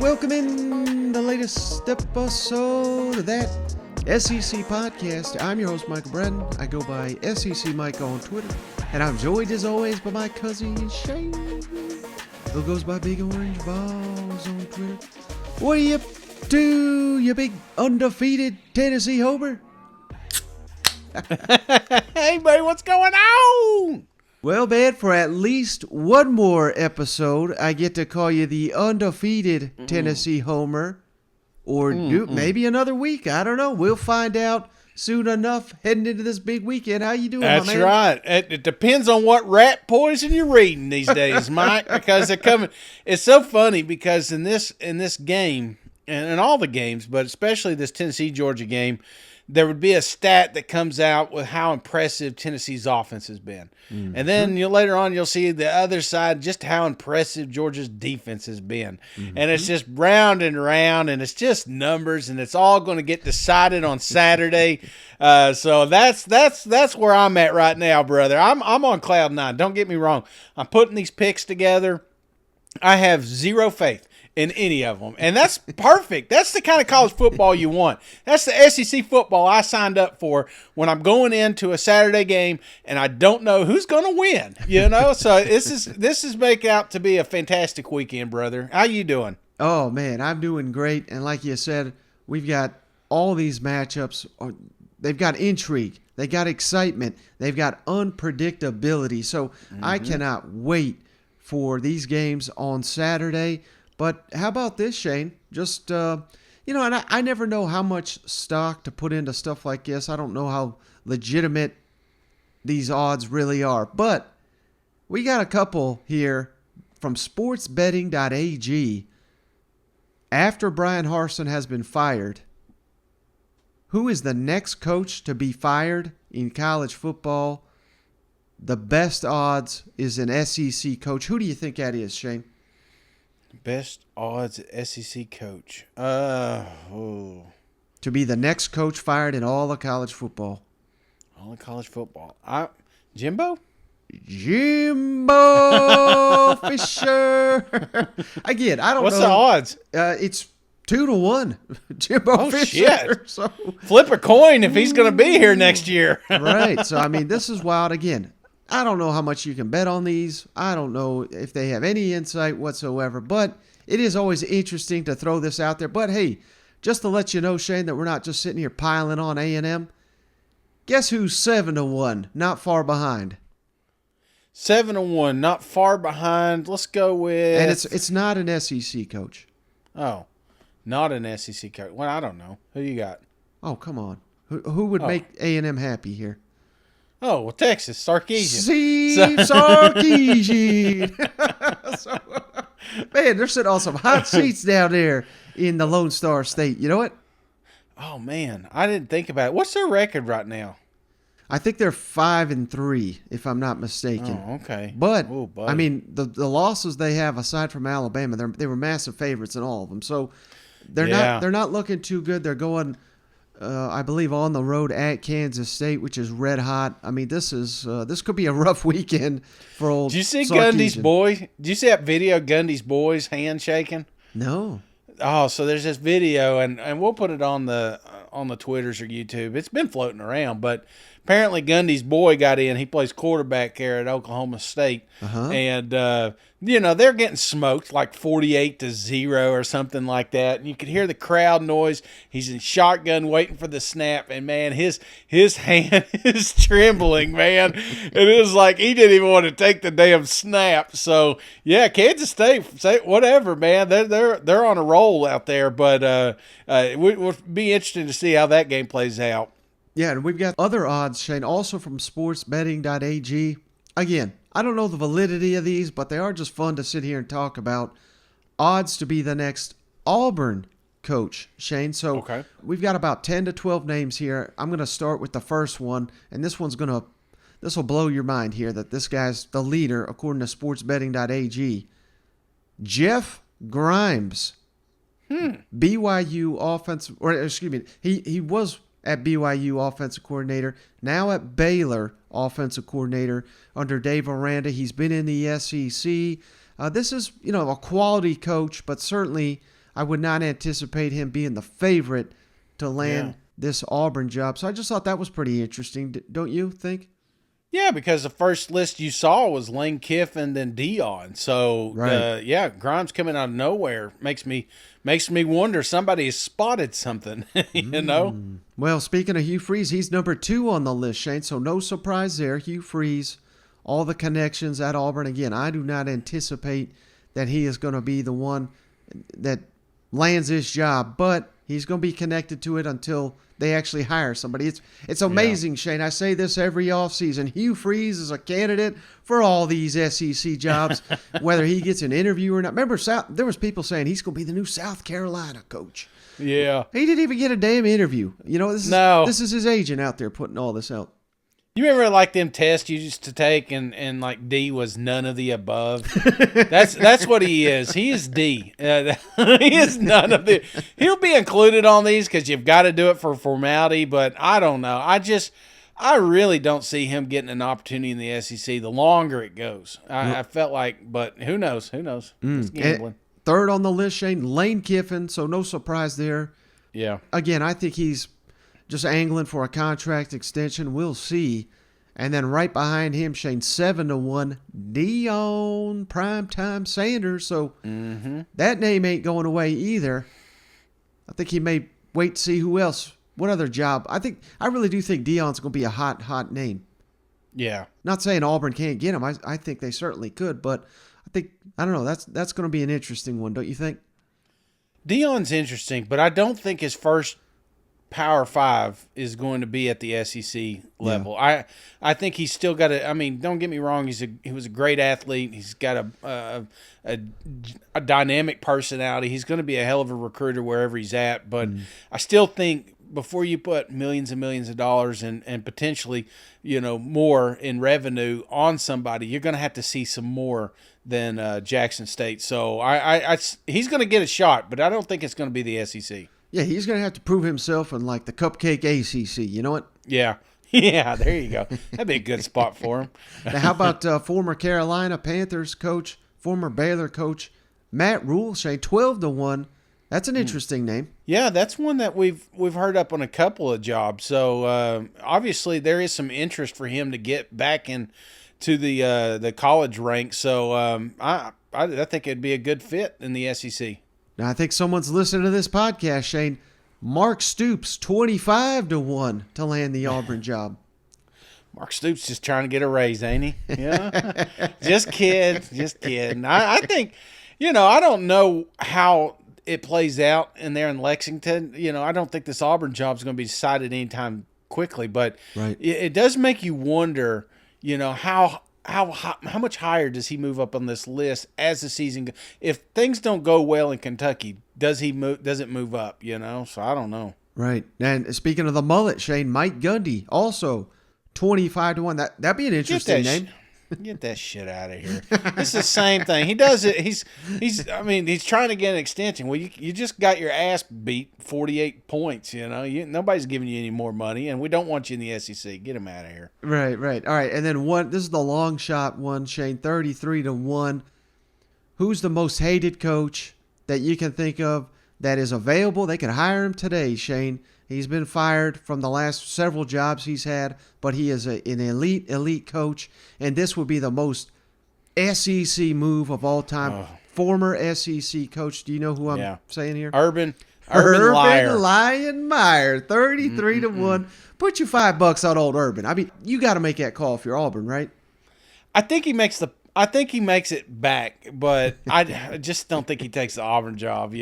Welcome in the latest episode of that SEC podcast. I'm your host, Michael Bratton. I go by SEC Mike on Twitter, and I'm joined as always by my cousin Shane, who goes by Big Orange Balls on Twitter. What are you up to, you big undefeated Tennessee Homer? Hey, buddy, what's going on? Well, man, for at least one more episode, I get to call you the undefeated Tennessee Homer. Or maybe another week. I don't know. We'll find out soon enough heading into this big weekend. How you doing, That's my man? right. It depends on what rat poison you're reading these days, Mike, because they're coming. It's so funny because in this game, and in all the games, but especially this Tennessee-Georgia game, there would be a stat that comes out with how impressive Tennessee's offense has been. Mm-hmm. And then later on you'll see the other side, just how impressive Georgia's defense has been. Mm-hmm. And it's just round and round, and it's just numbers, and it's all going to get decided on Saturday. So that's where I'm at right now, brother. I'm on cloud nine. Don't get me wrong. I'm putting these picks together. I have zero faith in any of them. And that's perfect. That's the kind of college football you want. That's the SEC football I signed up for when I'm going into a Saturday game and I don't know who's going to win, you know? So this is making out to be a fantastic weekend, brother. How you doing? Oh, man, I'm doing great. And like you said, we've got all these matchups. They've got intrigue. They got excitement. They've got unpredictability. So I cannot wait for these games on Saturday. But how about this, Shane? Just, and I never know how much stock to put into stuff like this. I don't know how legitimate these odds really are. But we got a couple here from sportsbetting.ag. After Brian Harsin has been fired, who is the next coach to be fired in college football? The best odds is an SEC coach. Who do you think that is, Shane? Best odds SEC coach. To be the next coach fired in all of college football. All of college football. Jimbo Fisher. Again, I don't know. What's the odds? It's 2-1. Jimbo Fisher. Shit. So, flip a coin if he's going to be here next year. Right. So, I mean, this is wild. Again, I don't know how much you can bet on these. I don't know if they have any insight whatsoever, but it is always interesting to throw this out there. But hey, just to let you know, Shane, that we're not just sitting here piling on A&M. Guess who's 7-1, not far behind? 7-1, not far behind. Let's go with. And it's not an SEC coach. Oh, not an SEC coach. Well, I don't know. Who you got? Oh, come on. Who would make A&M happy here? Oh, well, Texas, Sarkisian. Sarkisian. Man, they're sitting on some hot seats down there in the Lone Star State. You know what? Oh, man, I didn't think about it. What's their record right now? I think they're 5-3, if I'm not mistaken. Oh, okay. But, I mean, the losses they have, aside from Alabama, they were massive favorites in all of them. So they're not looking too good. They're going, I believe, on the road at Kansas State, which is red hot. I mean, this could be a rough weekend for old. Did you see Sarkisian. Gundy's boy? Did you see that video of Gundy's boys handshaking? No. Oh, so there's this video, and we'll put it on the Twitters or YouTube. It's been floating around, but apparently Gundy's boy got in. He plays quarterback here at Oklahoma State, and they're getting smoked like 48-0 or something like that. And you could hear the crowd noise. He's in shotgun waiting for the snap, and man, his hand is trembling, man. It is like he didn't even want to take the damn snap. So yeah, Kansas State, say whatever, man. They're on a roll out there, but it would be interesting to see how that game plays out. Yeah, and we've got other odds, Shane, also from sportsbetting.ag. Again, I don't know the validity of these, but they are just fun to sit here and talk about. Odds to be the next Auburn coach, Shane. So we've got about 10 to 12 names here. I'm going to start with the first one, and this will blow your mind here that this guy's the leader, according to sportsbetting.ag. Jeff Grimes. BYU offensive, or excuse me, he was at BYU offensive coordinator, now at Baylor offensive coordinator under Dave Aranda. He's been in the SEC. This is, a quality coach, but certainly I would not anticipate him being the favorite to land this Auburn job. So I just thought that was pretty interesting. Don't you think? Yeah, because the first list you saw was Lane Kiffin, then Dion. So, Grimes coming out of nowhere makes me wonder somebody has spotted something, Well, speaking of Hugh Freeze, he's number 2 on the list, Shane, so no surprise there. Hugh Freeze, all the connections at Auburn. Again, I do not anticipate that he is going to be the one that lands this job, but he's going to be connected to it until they actually hire somebody. It's amazing, Shane. I say this every offseason. Hugh Freeze is a candidate for all these SEC jobs, whether he gets an interview or not. Remember, there was people saying he's going to be the new South Carolina coach. Yeah. He didn't even get a damn interview. This is his agent out there putting all this out. You remember like them tests you used to take and like D was none of the above? That's what he is. He is D. He is none of the. He'll be included on these because you've got to do it for formality, but I don't know. I really don't see him getting an opportunity in the SEC the longer it goes. I felt like, but who knows? Who knows? It's gambling. Third on the list, Shane, Lane Kiffin, so no surprise there. Yeah. Again, I think he's just angling for a contract extension. We'll see. And then right behind him, Shane, 7-1, Dion Primetime Sanders. So that name ain't going away either. I think he may wait to see who else. What other job? I really do think Dion's going to be a hot name. Yeah. Not saying Auburn can't get him. I think they certainly could, but I don't know. That's going to be an interesting one, don't you think? Dion's interesting, but I don't think his first Power 5 is going to be at the SEC level. Yeah. I think he's still got to. I mean, don't get me wrong. He was a great athlete. He's got a dynamic personality. He's going to be a hell of a recruiter wherever he's at. But I still think before you put millions and millions of dollars and potentially more in revenue on somebody, you're going to have to see some more than Jackson State. So he's going to get a shot, but I don't think it's going to be the SEC. Yeah, he's going to have to prove himself in like the Cupcake ACC. You know what? Yeah. Yeah, there you go. That'd be a good spot for him. Now, how about former Carolina Panthers coach, former Baylor coach, Matt Rule, Shane, 12-1. That's an interesting name. Yeah, that's one that we've heard up on a couple of jobs. So obviously there is some interest for him to get back into the college ranks. So I think it'd be a good fit in the SEC. Now, I think someone's listening to this podcast, Shane. Mark Stoops, 25-1 to land the Auburn job. Mark Stoops just trying to get a raise, ain't he? Yeah. Just kidding. I think, I don't know how it plays out in there in Lexington. I don't think this Auburn job is going to be decided anytime quickly, but it does make you wonder, how much higher does he move up on this list as the season goes? If things don't go well in Kentucky, does it move up, So I don't know. Right. And speaking of the mullet, Shane, Mike Gundy, also 25-1. That'd be an interesting name. Get that shit out of here. It's the same thing. He does it. He's trying to get an extension. Well, you just got your ass beat 48 points, nobody's giving you any more money, and we don't want you in the SEC. Get him out of here. Right. All right. And then this is the long shot one, Shane, 33-1. Who's the most hated coach that you can think of that is available? They could hire him today, Shane. He's been fired from the last several jobs he's had, but he is an elite coach, and this would be the most SEC move of all time. Oh. Former SEC coach. Do you know who I'm saying here? Urban Lion Meyer, 33-1. Put your $5 on old Urban. I mean, you got to make that call if you're Auburn, right? I think he makes it back, but I just don't think he takes the Auburn job.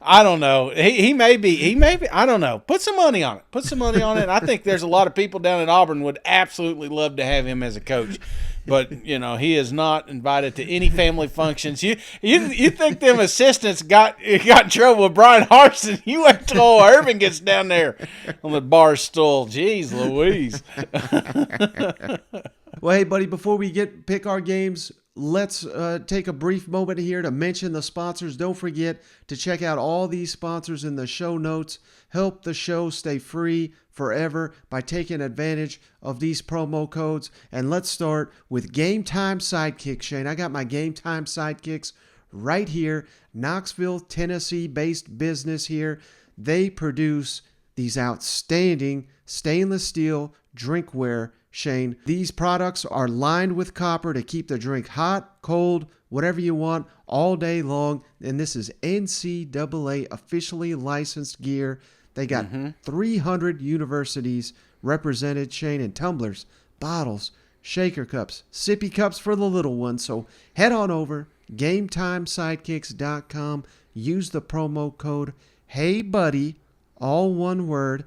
I don't know. He may be. I don't know. Put some money on it. I think there's a lot of people down at Auburn would absolutely love to have him as a coach, but he is not invited to any family functions. You think them assistants got in trouble with Brian Harsin? You wait till Urban gets down there on the bar stool. Jeez Louise. Well, hey, buddy, before we pick our games, let's take a brief moment here to mention the sponsors. Don't forget to check out all these sponsors in the show notes. Help the show stay free forever by taking advantage of these promo codes. And let's start with Game Time Sidekicks, Shane. I got my Game Time Sidekicks right here. Knoxville, Tennessee-based business here. They produce these outstanding stainless steel drinkware, Shane. These products are lined with copper to keep the drink hot, cold, whatever you want, all day long. And this is NCAA officially licensed gear. They got 300 universities represented, Shane, in tumblers, bottles, shaker cups, sippy cups for the little ones. So head on over, GameTimeSidekicks.com. Use the promo code HeyBuddy, all one word,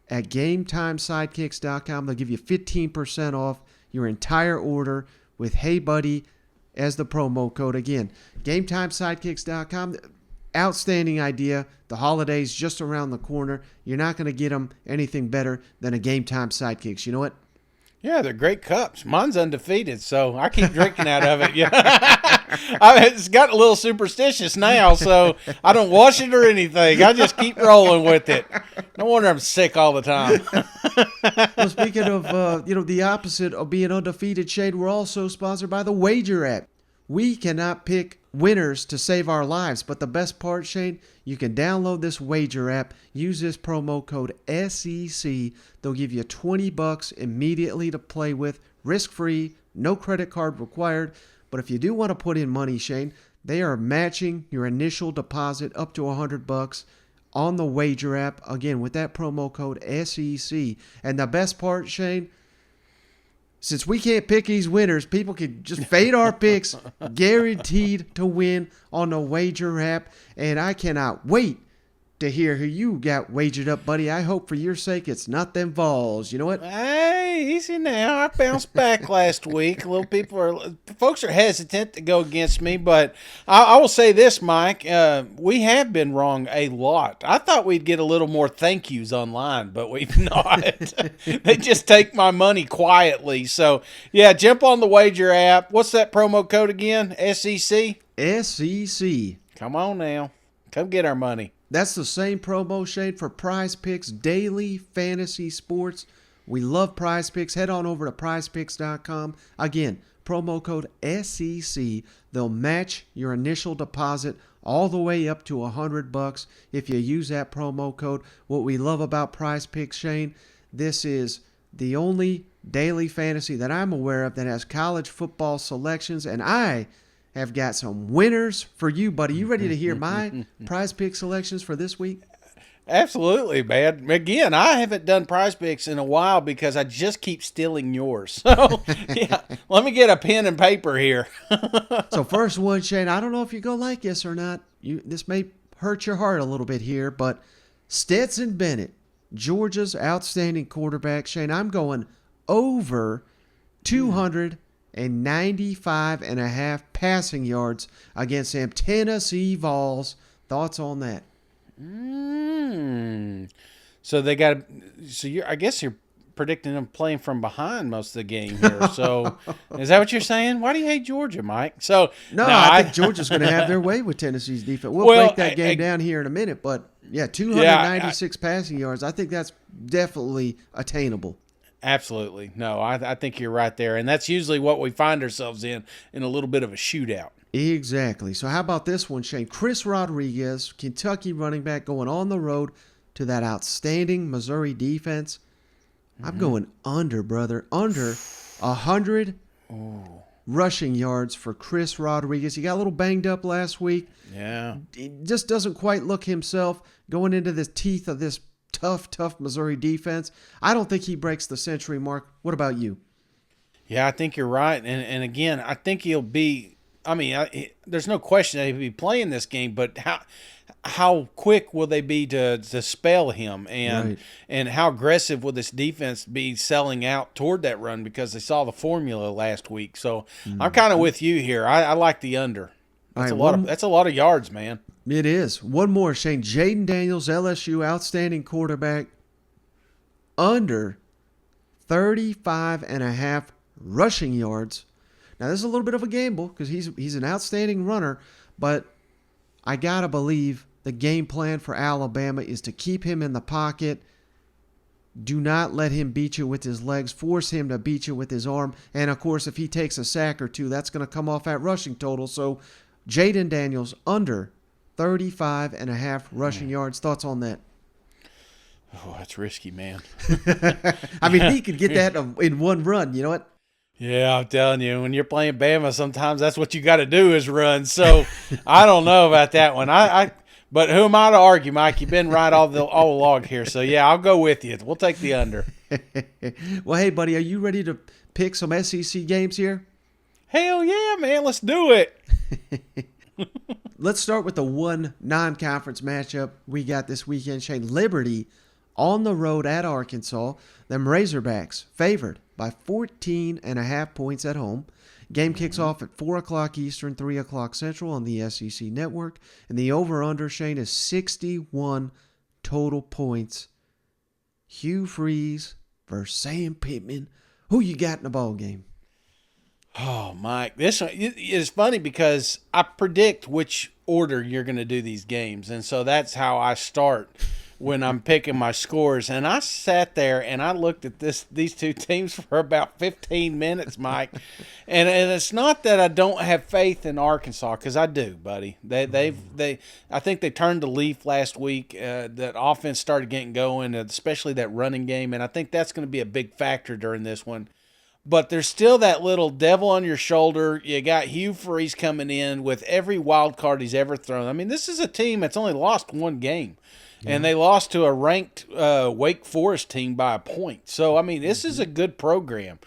at GameTimeSidekicks.com. They'll give you 15% off your entire order with HeyBuddy as the promo code. Again, GameTimeSidekicks.com. Outstanding idea. The holidays just around the corner. You're not going to get them anything better than a Game Time Sidekicks. You know what? Yeah, they're great cups. Mine's undefeated, so I keep drinking out of it. Yeah, it's got a little superstitious now, so I don't wash it or anything. I just keep rolling with it. No wonder I'm sick all the time. Well, speaking of, the opposite of being undefeated, Shade, we're also sponsored by the Wager app. We cannot pick winners to save our lives, but the best part, Shane, you can download this Wager app, use this promo code SEC. They'll give you $20 immediately to play with, risk-free, no credit card required. But if you do want to put in money, Shane, they are matching your initial deposit up to $100 on the Wager app, again, with that promo code SEC. And the best part, Shane, since we can't pick these winners, people can just fade our picks, guaranteed to win on the Wager app. And I cannot wait to hear who you got wagered up, buddy. I hope for your sake it's not them Vols. You know what? Hey, easy now. I bounced back last week. Folks are hesitant to go against me, but I will say this, Mike. We have been wrong a lot. I thought we'd get a little more thank yous online, but we've not. They just take my money quietly. So, yeah, jump on the Wager app. What's that promo code again? SEC? SEC. Come on now. Come get our money. That's the same promo, Shade, for Prize Picks Daily Fantasy Sports. We love Prize Picks. Head on over to prizepicks.com. Again, promo code SEC. They'll match your initial deposit all the way up to $100 if you use that promo code. What we love about Prize Picks, Shane, this is the only daily fantasy that I'm aware of that has college football selections, and I have got some winners for you, buddy. You ready to hear my Prize Pick selections for this week? Absolutely, man. Again, I haven't done Prize Picks in a while because I just keep stealing yours. So, yeah, let me get a pen and paper here. So, first one, Shane, I don't know if you're going to like this or not. This may hurt your heart a little bit here, but Stetson Bennett, Georgia's outstanding quarterback. Shane, I'm going over 295.5 passing yards against them Tennessee Vols. Thoughts on that? So they got. I guess you're predicting them playing from behind most of the game here. So is that what you're saying? Why do you hate Georgia, Mike? So no, I think Georgia's going to have their way with Tennessee's defense. We'll break that game down here in a minute, but yeah, 296 passing yards. I think that's definitely attainable. Absolutely. No, I think you're right there. And that's usually what we find ourselves in a little bit of a shootout. Exactly. So how about this one, Shane? Chris Rodriguez, Kentucky running back, going on the road to that outstanding Missouri defense. I'm going under, brother. Under 100 rushing yards for Chris Rodriguez. He got a little banged up last week. Yeah. He just doesn't quite look himself going into the teeth of this tough Missouri defense. I don't think he breaks the century mark. What about you? Yeah, I think you're right. And again, I think he'll be – there's no question that he'll be playing this game, but how quick will they be to spell him? And how aggressive will this defense be selling out toward that run because they saw the formula last week? So I'm kind of with you here. I like the under. That's a lot of yards, man. It is. One more, Shane. Jaden Daniels, LSU, outstanding quarterback, under 35.5 rushing yards Now, this is a little bit of a gamble because he's an outstanding runner, but I got to believe the game plan for Alabama is to keep him in the pocket. Do not let him beat you with his legs. Force him to beat you with his arm. And, of course, if he takes a sack or two, that's going to come off at rushing total. So, Jaden Daniels under 35.5 rushing yards. Thoughts on that? Oh, that's risky, man. I mean, he could get that in one run. You know what? Yeah, I'm telling you, when you're playing Bama, sometimes that's what you got to do is run. So, I don't know about that one. But who am I to argue, Mike? You've been right all along here. So, yeah, I'll go with you. We'll take the under. Well, hey, buddy, are you ready to pick some SEC games here? Hell yeah, man. Let's do it. Let's start with the one non-conference matchup we got this weekend. Shane, Liberty on the road at Arkansas. Them Razorbacks favored by 14.5 points at home. Game kicks off at 4 o'clock Eastern, 3 o'clock Central on the SEC Network. And the over-under, Shane, is 61 total points. Hugh Freeze versus Sam Pittman. Who you got in the ball game? Oh, Mike, this one is funny because I predict which order you're going to do these games. And so that's how I start when I'm picking my scores. And I sat there and I looked at these two teams for about 15 minutes, Mike. and it's not that I don't have faith in Arkansas, because I do, buddy. I think they turned the leaf last week. That offense started getting going, especially that running game. And I think that's going to be a big factor during this one. But there's still that little devil on your shoulder. You got Hugh Freeze coming in with every wild card he's ever thrown. I mean, this is a team that's only lost one game. And they lost to a ranked Wake Forest team by a point. So, I mean, this is a good program.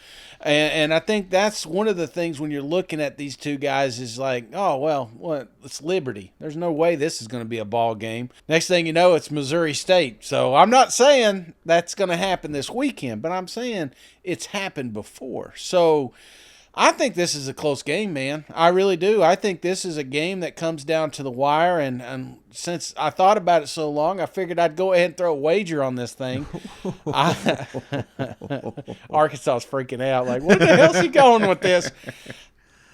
And I think that's one of the things when you're looking at these two guys is like, oh, well, it's Liberty. There's no way this is going to be a ball game. Next thing you know, it's Missouri State. So I'm not saying that's going to happen this weekend, but I'm saying it's happened before. So I think this is a close game, man. I really do. I think this is a game that comes down to the wire, and since I thought about it so long, I figured I'd go ahead and throw a wager on this thing. Arkansas is freaking out. Like, where the hell's he going with this?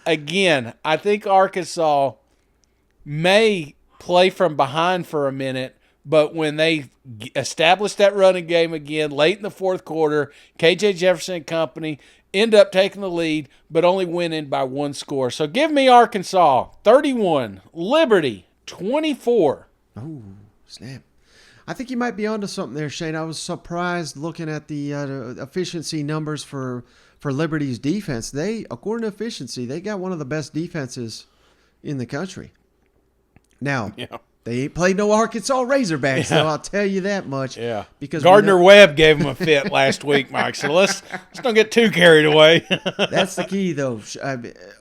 Again, I think Arkansas may play from behind for a minute, but when they establish that running game again late in the fourth quarter, KJ Jefferson and company end up taking the lead, but only winning by one score. So give me Arkansas 31, Liberty 24. Oh, snap. I think you might be onto something there, Shane. I was surprised looking at the efficiency numbers for Liberty's defense. According to efficiency, they got one of the best defenses in the country. Now, they ain't played no Arkansas Razorbacks, so I'll tell you that much. Yeah. Because Gardner-Webb gave them a fit last week, Mike, so let's don't get too carried away. That's the key, though.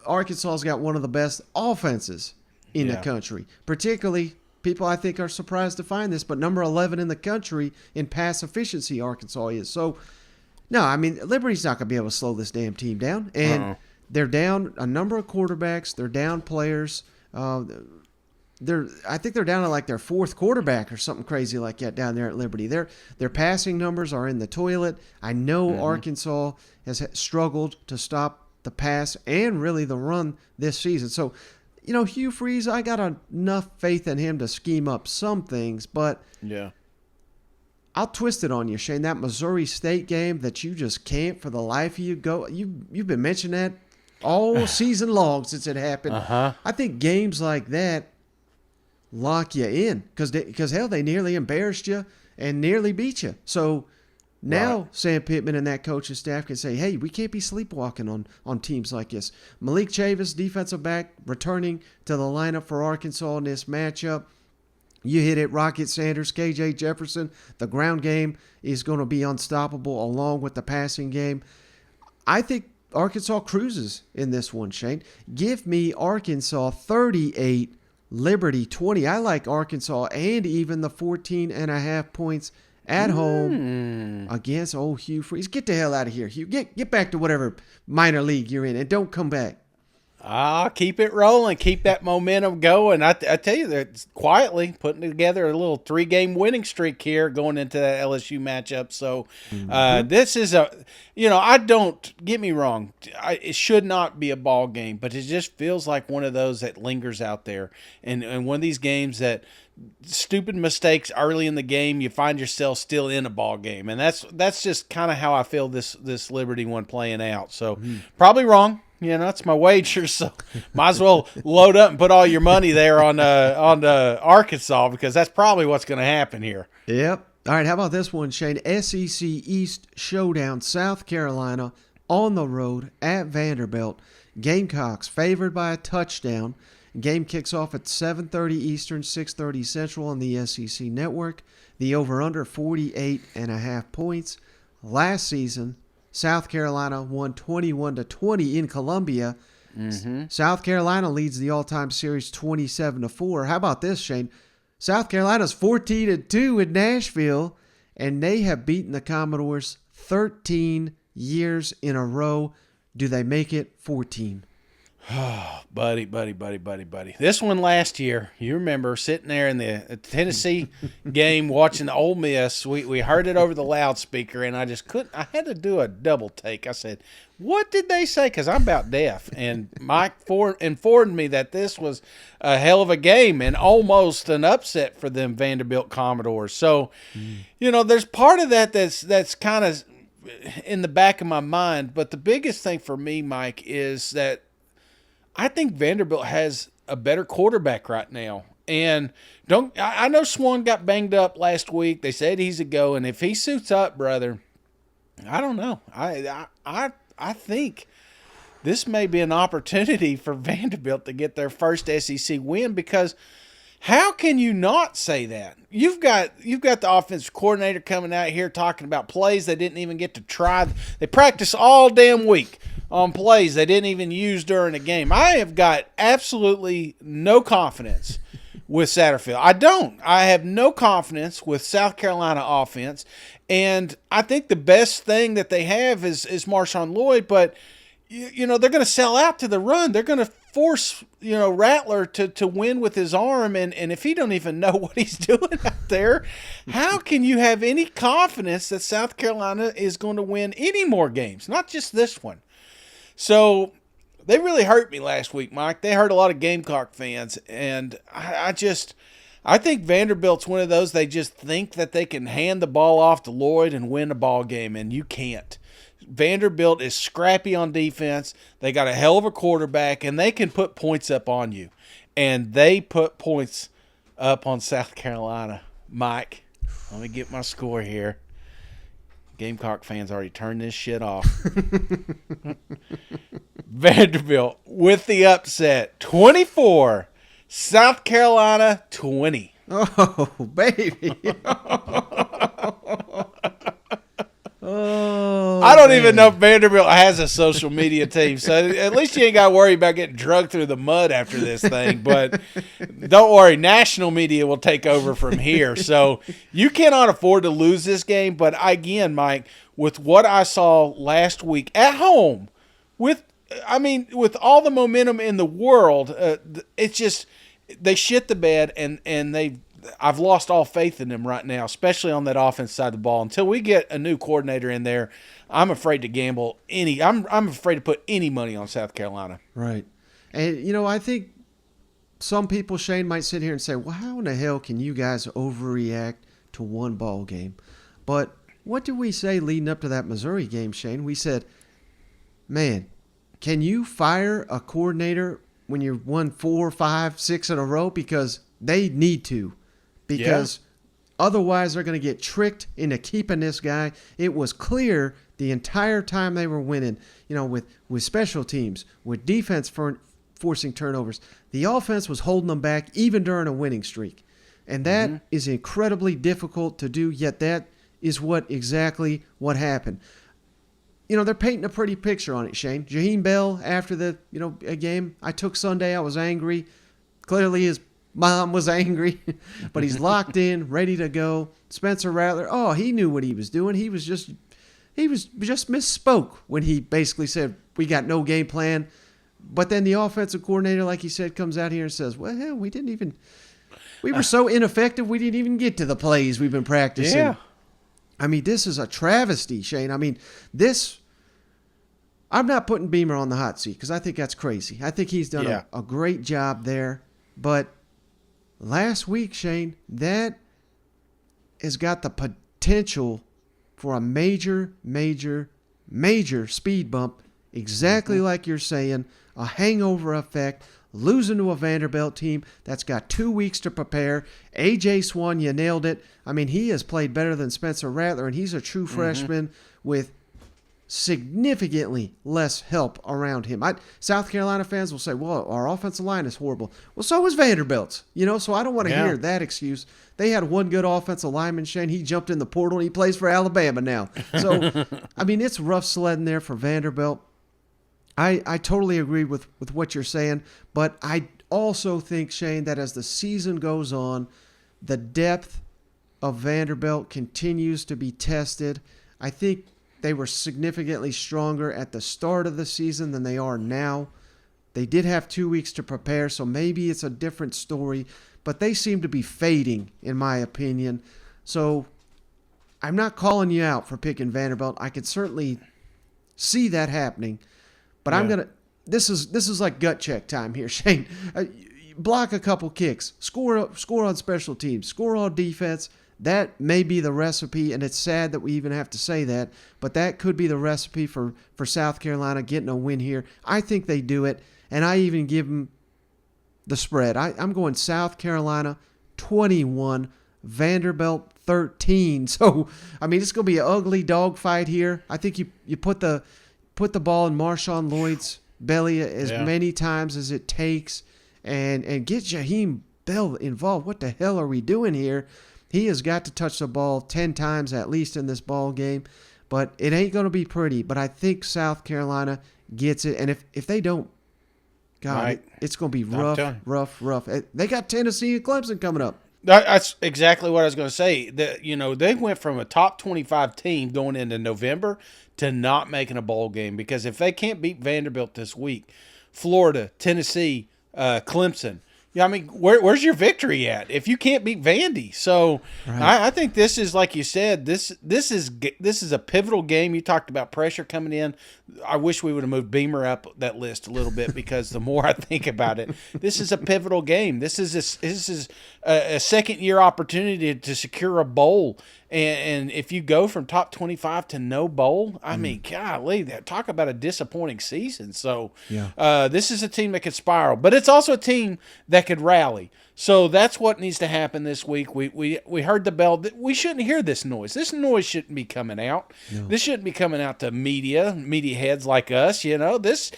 Arkansas's got one of the best offenses in the country. Particularly, people I think are surprised to find this, but number 11 in the country in pass efficiency, Arkansas is. So, no, I mean, Liberty's not going to be able to slow this damn team down. And they're down a number of quarterbacks. They're down players. I think they're down to like their fourth quarterback or something crazy like that down there at Liberty. Their passing numbers are in the toilet. I know Arkansas has struggled to stop the pass and really the run this season. So, Hugh Freeze, I got enough faith in him to scheme up some things, but I'll twist it on you, Shane. That Missouri State game that you just can't for the life of you go. You've been mentioning that all season long since it happened. I think games like that lock you in because hell, they nearly embarrassed you and nearly beat you. So now Sam Pittman and that coaching staff can say, hey, we can't be sleepwalking on teams like this. Malik Chavis, defensive back, returning to the lineup for Arkansas in this matchup. You hit it, Rocket Sanders, KJ Jefferson. The ground game is going to be unstoppable along with the passing game. I think Arkansas cruises in this one, Shane. Give me Arkansas 38, Liberty 20. I like Arkansas and even the 14.5 points at home against old Hugh Freeze. Get the hell out of here, Hugh. Get back to whatever minor league you're in and don't come back. Keep it rolling. Keep that momentum going. I tell you, that quietly putting together a little 3-game winning streak here going into that LSU matchup. So this is I don't, get me wrong, it should not be a ball game, but it just feels like one of those that lingers out there. And one of these games that stupid mistakes early in the game, you find yourself still in a ball game. And that's just kind of how I feel this Liberty one playing out. So probably wrong. It's my wager, so might as well load up and put all your money there on Arkansas, because that's probably what's going to happen here. Yep. All right, how about this one, Shane? SEC East showdown, South Carolina on the road at Vanderbilt. Gamecocks favored by a touchdown. Game kicks off at 7:30 Eastern, 6:30 Central on the SEC Network. The over-under 48.5 points. Last season, South Carolina won 21-20 in Columbia. Mm-hmm. South Carolina leads the all-time series 27-4. How about this, Shane? South Carolina's 14-2 in Nashville, and they have beaten the Commodores 13 years in a row. Do they make it 14? Oh, buddy. This one last year, you remember sitting there in the Tennessee game watching the Ole Miss. We heard it over the loudspeaker, and I just couldn't. I had to do a double take. I said, what did they say? Because I'm about deaf. And Mike informed me that this was a hell of a game and almost an upset for them Vanderbilt Commodores. So, there's part of that that's kind of in the back of my mind. But the biggest thing for me, Mike, is that I think Vanderbilt has a better quarterback right now. And I know Swan got banged up last week. They said he's a go, and if he suits up, brother, I don't know. I think this may be an opportunity for Vanderbilt to get their first SEC win, because how can you not say that? You've got the offensive coordinator coming out here talking about plays they didn't even get to try. They practice all damn week on plays they didn't even use during the game. I have got absolutely no confidence with Satterfield. I don't. I have no confidence with South Carolina offense. And I think the best thing that they have is Marshawn Lloyd, but they're going to sell out to the run. They're going to force, Rattler to win with his arm, and if he don't even know what he's doing out there, how can you have any confidence that South Carolina is going to win any more games, not just this one? So they really hurt me last week, Mike. They hurt a lot of Gamecock fans, and I think Vanderbilt's one of those, they just think that they can hand the ball off to Lloyd and win a ball game, and you can't. Vanderbilt is scrappy on defense. They got a hell of a quarterback, and they can put points up on you. And they put points up on South Carolina. Mike, let me get my score here. Gamecock fans already turned this shit off. Vanderbilt with the upset, 24, South Carolina 20. Oh, baby. Oh, I don't even know if Vanderbilt has a social media team, so at least you ain't got to worry about getting drugged through the mud after this thing. But don't worry, national media will take over from here. So you cannot afford to lose this game. But again, Mike, with what I saw last week at home, with all the momentum in the world, it's just they shit the bed, and I've lost all faith in them right now, especially on that offense side of the ball. Until we get a new coordinator in there, I'm afraid to gamble I'm afraid to put any money on South Carolina. Right. And, I think some people, Shane, might sit here and say, well, how in the hell can you guys overreact to one ball game? But what did we say leading up to that Missouri game, Shane? We said, man, can you fire a coordinator when you've won 4, 5, 6 in a row? Because they need to. Because otherwise they're going to get tricked into keeping this guy. It was clear the entire time they were winning, with special teams, with defense forcing turnovers. The offense was holding them back even during a winning streak. And that is incredibly difficult to do, yet that is exactly what happened. They're painting a pretty picture on it, Shane. Jaheim Bell, after the a game, I took Sunday, I was angry. Clearly his mom was angry, but he's locked in, ready to go. Spencer Rattler, he knew what he was doing. He was just misspoke when he basically said, we got no game plan. But then the offensive coordinator, like you said, comes out here and says, well, hell, we were so ineffective, we didn't even get to the plays we've been practicing. Yeah. I mean, this is a travesty, Shane. I mean, I'm not putting Beamer on the hot seat because I think that's crazy. I think he's done a great job there. But last week, Shane, that has got the potential for a major, major, major speed bump, exactly like you're saying, a hangover effect, losing to a Vanderbilt team that's got 2 weeks to prepare. A.J. Swan, you nailed it. I mean, he has played better than Spencer Rattler, and he's a true freshman with significantly less help around him. South Carolina fans will say, well, our offensive line is horrible. Well, so is Vanderbilt's, so I don't want to hear that excuse. They had one good offensive lineman, Shane. He jumped in the portal, and he plays for Alabama now. So, I mean, it's rough sledding there for Vanderbilt. I totally agree with what you're saying, but I also think, Shane, that as the season goes on, the depth of Vanderbilt continues to be tested. I think they were significantly stronger at the start of the season than they are now. They did have 2 weeks to prepare, so maybe it's a different story, but they seem to be fading, in my opinion. So I'm not calling you out for picking Vanderbilt. I could certainly see that happening. But I'm gonna. This is like gut check time here, Shane. Block a couple kicks, score on special teams, score on defense. That may be the recipe, and it's sad that we even have to say that, but that could be the recipe for South Carolina getting a win here. I think they do it, and I even give them the spread. I'm going South Carolina 21, Vanderbilt 13. So I mean, it's gonna be an ugly dogfight here. I think you put the ball in Marshawn Lloyd's belly as many times as it takes and get Jaheim Bell involved. What the hell are we doing here? He has got to touch the ball 10 times at least in this ball game, but it ain't going to be pretty. But I think South Carolina gets it, and if they don't, God, it's going to be rough. They got Tennessee and Clemson coming up. That's exactly what I was going to say. They went from a top 25 team going into November to not making a bowl game because if they can't beat Vanderbilt this week, Florida, Tennessee, Clemson, I mean, where's your victory at if you can't beat Vandy? So I think this is, like you said, this is a pivotal game. You talked about pressure coming in. I wish we would have moved Beamer up that list a little bit because the more I think about it, this is a pivotal game. This is a second-year opportunity to secure a bowl. And if you go from top 25 to no bowl, I mean, golly, talk about a disappointing season. So this is a team that could spiral, but it's also a team that could rally. So that's what needs to happen this week. We heard the bell. We shouldn't hear this noise. This noise shouldn't be coming out. No. This shouldn't be coming out to media heads like us. This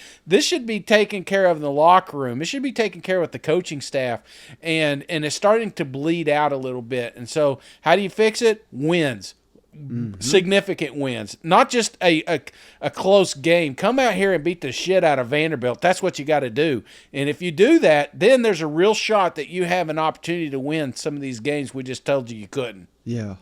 should be taken care of in the locker room. It should be taken care of with the coaching staff, and it's starting to bleed out a little bit. And so, how do you fix it? Wins. Mm-hmm. Significant wins, not just a close game. Come out here and beat the shit out of Vanderbilt. That's what you got to do. And if you do that, then there's a real shot that you have an opportunity to win some of these games we just told you couldn't. Yeah.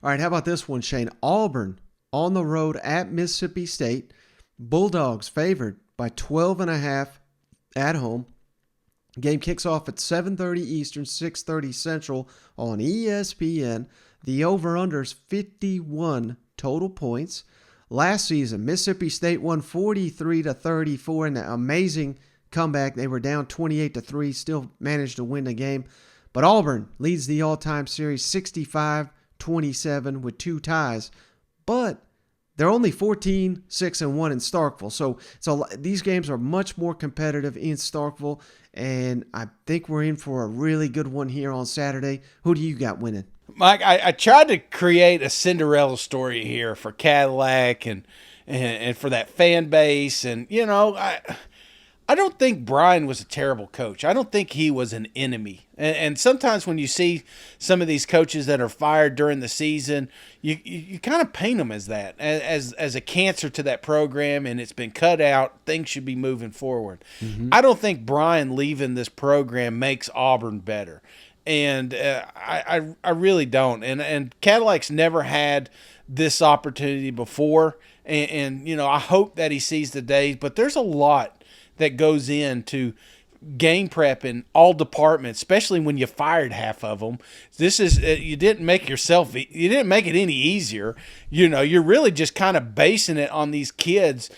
All right, how about this one, Shane? Auburn on the road at Mississippi State. Bulldogs favored by 12.5 at home. Game kicks off at 7:30 Eastern, 6:30 Central on ESPN. The over-under is 51 total points. Last season, Mississippi State won 43-34 in an amazing comeback. They were down 28-3, still managed to win the game. But Auburn leads the all-time series 65-27 with 2 ties. But they're only 14-6-1 in Starkville. So these games are much more competitive in Starkville, and I think we're in for a really good one here on Saturday. Who do you got winning? Mike, I tried to create a Cinderella story here for Cadillac and for that fan base. And, I don't think Brian was a terrible coach. I don't think he was an enemy. And sometimes when you see some of these coaches that are fired during the season, you kind of paint them as that, as a cancer to that program, and it's been cut out. Things should be moving forward. Mm-hmm. I don't think Brian leaving this program makes Auburn better. And I really don't. And Cadillac's never had this opportunity before. And I hope that he sees the days. But there's a lot that goes into game prep in all departments, especially when you fired half of them. This is you didn't make it any easier. You're really just kind of basing it on these kids,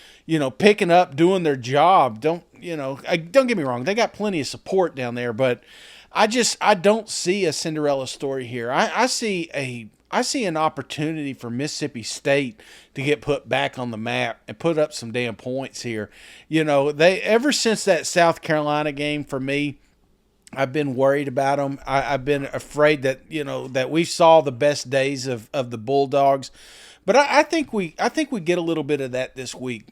picking up, doing their job. Don't get me wrong, they got plenty of support down there, but I don't see a Cinderella story here. I see an opportunity for Mississippi State to get put back on the map and put up some damn points here. They ever since that South Carolina game, for me, I've been worried about them. I've been afraid that that we saw the best days of the Bulldogs. But I think we get a little bit of that this week.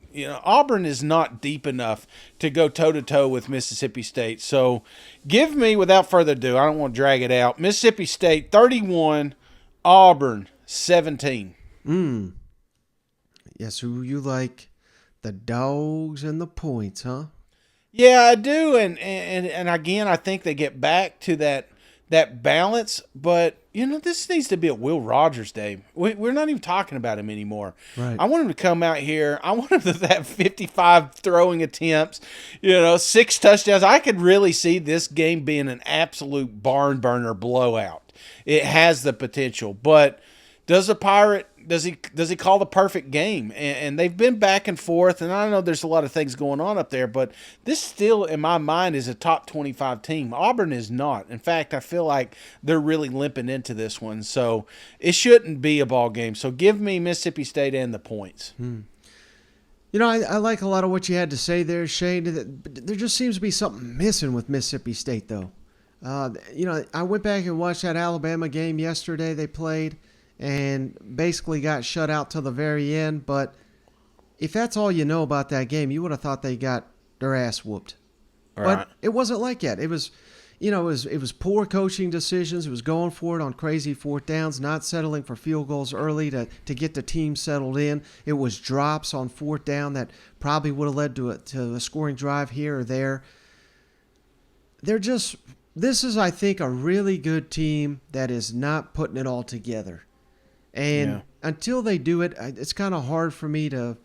Auburn is not deep enough to go toe-to-toe with Mississippi State. So give me, without further ado, I don't want to drag it out, Mississippi State 31, Auburn 17. Yes, who you like? The dogs and the points, huh? Yeah, I do. And again, I think they get back to that balance. But, this needs to be a Will Rogers day. We're not even talking about him anymore. Right. I want him to come out here. I want him to have 55 throwing attempts, 6 touchdowns. I could really see this game being an absolute barn burner blowout. It has the potential. But does he call the perfect game? And they've been back and forth, and I know there's a lot of things going on up there, but this still, in my mind, is a top 25 team. Auburn is not. In fact, I feel like they're really limping into this one, so it shouldn't be a ball game. So give me Mississippi State and the points. I like a lot of what you had to say there, Shane. There just seems to be something missing with Mississippi State, though. I went back and watched that Alabama game yesterday they played, and basically got shut out till the very end. But if that's all you know about that game, you would have thought they got their ass whooped. Right. But it wasn't like that. It was, it was poor coaching decisions. It was going for it on crazy fourth downs, not settling for field goals early to get the team settled in. It was drops on fourth down that probably would have led to a scoring drive here or there. This is, I think, a really good team that is not putting it all together. And until they do it, it's kind of hard for me to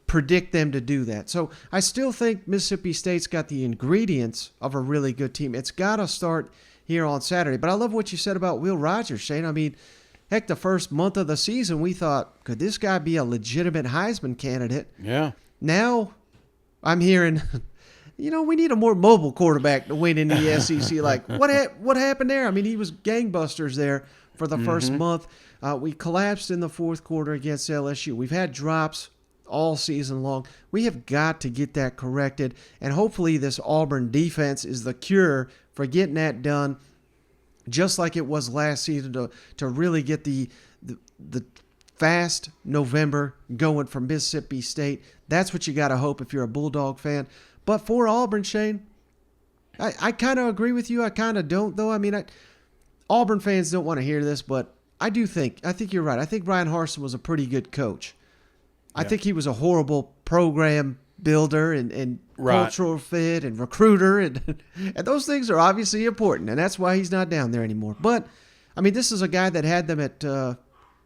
predict them to do that. So I still think Mississippi State's got the ingredients of a really good team. It's got to start here on Saturday. But I love what you said about Will Rogers, Shane. I mean, heck, the first month of the season, we thought, could this guy be a legitimate Heisman candidate? Yeah. Now I'm hearing, we need a more mobile quarterback to win in the SEC. Like, what happened there? I mean, he was gangbusters there for the first month. We collapsed in the fourth quarter against LSU. We've had drops all season long. We have got to get that corrected, and hopefully this Auburn defense is the cure for getting that done, just like it was last season, to really get the fast November going from Mississippi State. That's what you got to hope if you're a Bulldog fan. But for Auburn, Shane, I kind of agree with you. I kind of don't, though. I mean, Auburn fans don't want to hear this, but I think you're right. I think Brian Harsin was a pretty good coach. I think he was a horrible program builder and cultural fit and recruiter, and those things are obviously important, and that's why he's not down there anymore. But, I mean, this is a guy that had them at,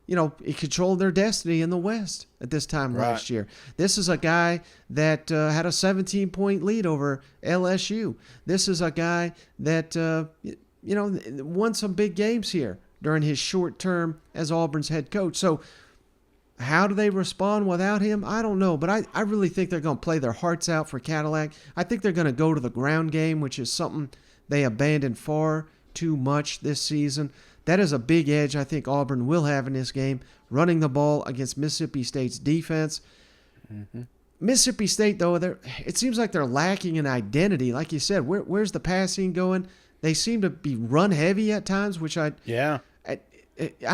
he controlled their destiny in the West at this time last year. This is a guy that had a 17-point lead over LSU. This is a guy that, won some big games here during his short term as Auburn's head coach. So how do they respond without him? I don't know, but I really think they're going to play their hearts out for Cadillac. I think they're going to go to the ground game, which is something they abandoned far too much this season. That is a big edge I think Auburn will have in this game, running the ball against Mississippi State's defense. Mississippi State, though, it seems like they're lacking an identity. Like you said, where's the passing going? They seem to be run heavy at times, which I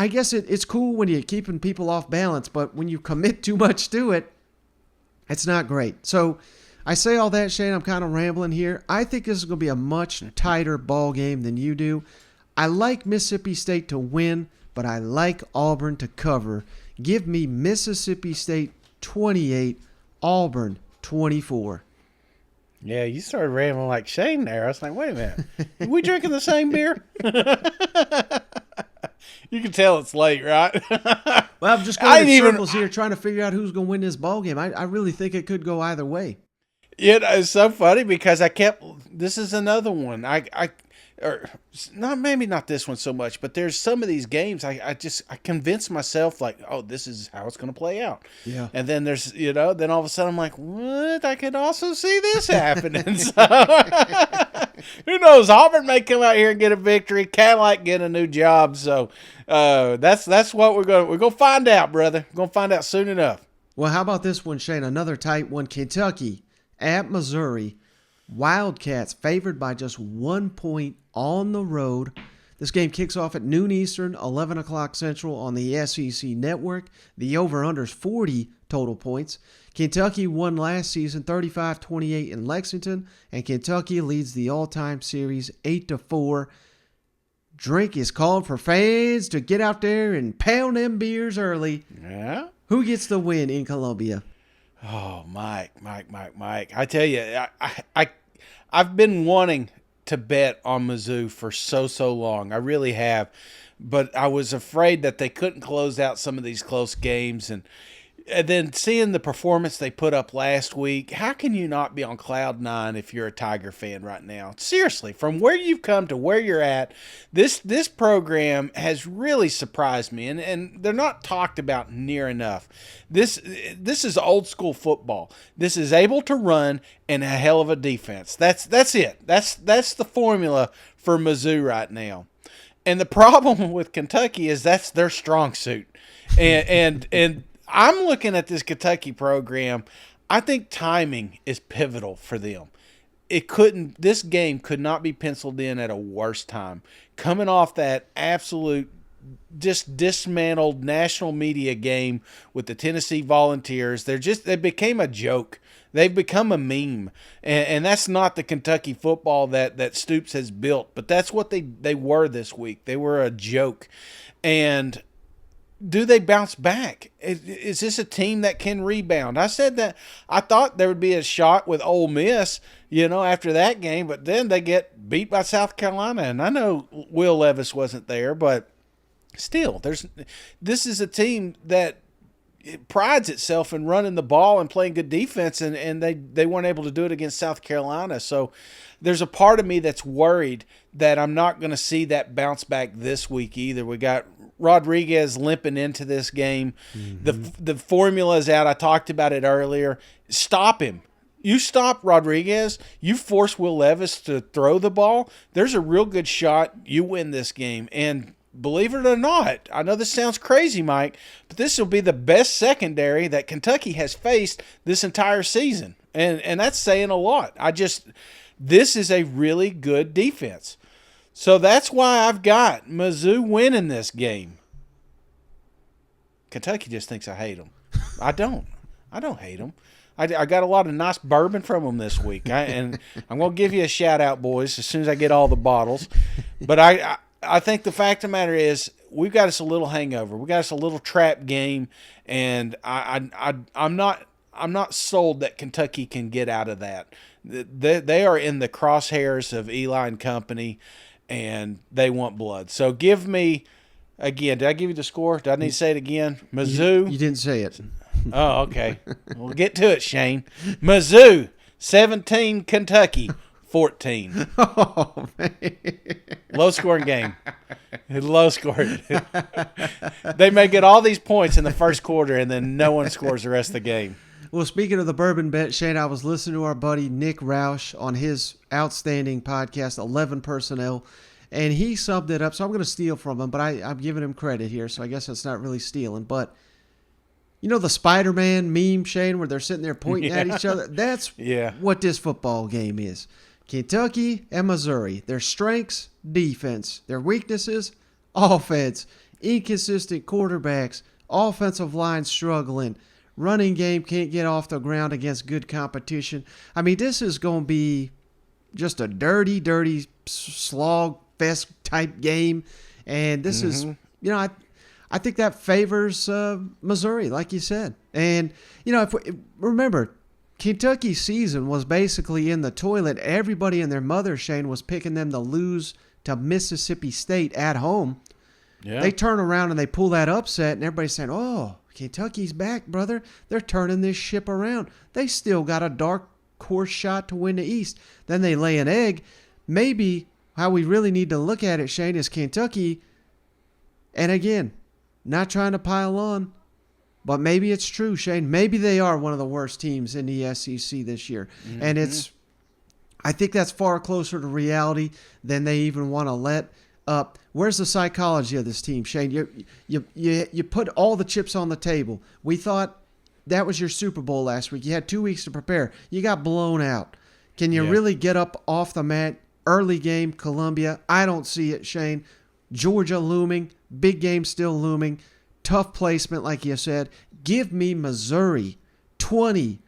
guess it's cool when you're keeping people off balance, but when you commit too much to it, it's not great. So I say all that, Shane, I'm kind of rambling here. I think this is going to be a much tighter ball game than you do. I like Mississippi State to win, but I like Auburn to cover. Give me Mississippi State 28, Auburn 24. Yeah, you started rambling like Shane there. I was like, wait a minute. Are we drinking the same beer? You can tell it's late, right? Well, I'm just going in circles here trying to figure out who's going to win this ball game. I really think it could go either way. It's so funny because this is another one. Or not, maybe not this one so much, but there's some of these games I convince myself like, oh, this is how it's going to play out. Yeah. And then there's, then all of a sudden I'm like, what? I could also see this happening. So, who knows? Auburn may come out here and get a victory. Cadillac get a new job. So that's what we're going to find out, brother. We're going to find out soon enough. Well, how about this one, Shane? Another tight one. Kentucky at Missouri. Wildcats favored by just 1 point on the road. This game kicks off at noon Eastern, 11 o'clock Central on the SEC Network. The over-under is 40 total points. Kentucky won last season 35-28 in Lexington, and Kentucky leads the all-time series 8-4. Drink is called for fans to get out there and pound them beers early. Yeah. Who gets the win in Columbia? Oh, Mike. I tell you, I've been wanting to bet on Mizzou for so long. I really have. But I was afraid that they couldn't close out some of these close games. And then seeing the performance they put up last week, how can you not be on cloud nine if you're a Tiger fan right now? Seriously, from where you've come to where you're at, this program has really surprised me, and they're not talked about near enough. This is old school football. This is able to run and a hell of a defense. That's it. That's the formula for Mizzou right now. And the problem with Kentucky is that's their strong suit, and I'm looking at this Kentucky program. I think timing is pivotal for them. This game could not be penciled in at a worse time. Coming off that absolute just dismantled national media game with the Tennessee Volunteers, they became a joke. They've become a meme, and that's not the Kentucky football that Stoops has built. But that's what they were this week. They were a joke, and do they bounce back? Is this a team that can rebound? I said that I thought there would be a shot with Ole Miss, after that game, but then they get beat by South Carolina. And I know Will Levis wasn't there, but still, this is a team that prides itself in running the ball and playing good defense, and they weren't able to do it against South Carolina. So there's a part of me that's worried that I'm not going to see that bounce back this week either. We got Rodriguez limping into this game. Mm-hmm. The formula is out. I talked about it earlier. Stop him. You stop Rodriguez, you force Will Levis to throw the ball, there's a real good shot you win this game. And believe it or not, I know this sounds crazy, Mike, but this will be the best secondary that Kentucky has faced this entire season. And that's saying a lot. This is a really good defense. So that's why I've got Mizzou winning this game. Kentucky just thinks I hate them. I don't hate them. I got a lot of nice bourbon from them this week. And I'm going to give you a shout-out, boys, as soon as I get all the bottles. But I think the fact of the matter is we've got us a little hangover. We got us a little trap game, and I'm not sold that Kentucky can get out of that. They are in the crosshairs of Eli and company, and they want blood. So give me, again, did I give you the score? Do I need to say it again? Mizzou. You didn't say it. Oh, okay. We'll get to it, Shane. Mizzou, 17, Kentucky, 14. Oh, man. Low-scoring game. Low-scoring. They may get all these points in the first quarter, and then no one scores the rest of the game. Well, speaking of the bourbon bet, Shane, I was listening to our buddy Nick Roush on his outstanding podcast, 11 Personnel, and he subbed it up. So I'm going to steal from him, but I'm giving him credit here, so I guess that's not really stealing. But you know the Spider-Man meme, Shane, where they're sitting there pointing at each other? That's what this football game is. Kentucky and Missouri, their strengths, defense. Their weaknesses, offense. Inconsistent quarterbacks, offensive line struggling. Running game can't get off the ground against good competition. I mean, this is going to be just a dirty slog fest type game. And this is, I think that favors Missouri, like you said. And, remember, Kentucky's season was basically in the toilet. Everybody and their mother, Shane, was picking them to lose to Mississippi State at home. Yeah. They turn around and they pull that upset, and everybody's saying, oh, Kentucky's back, brother. They're turning this ship around. They still got a dark course shot to win the East. Then they lay an egg. Maybe how we really need to look at it, Shane, is Kentucky. And again, not trying to pile on, but maybe it's true, Shane. Maybe they are one of the worst teams in the SEC this year. Mm-hmm. And I think that's far closer to reality than they even want to let up. Where's the psychology of this team, Shane? You put all the chips on the table. We thought that was your Super Bowl last week. You had 2 weeks to prepare. You got blown out. Can you really get up off the mat? Early game, Columbia. I don't see it, Shane. Georgia looming. Big game still looming. Tough placement, like you said. Give me Missouri 20,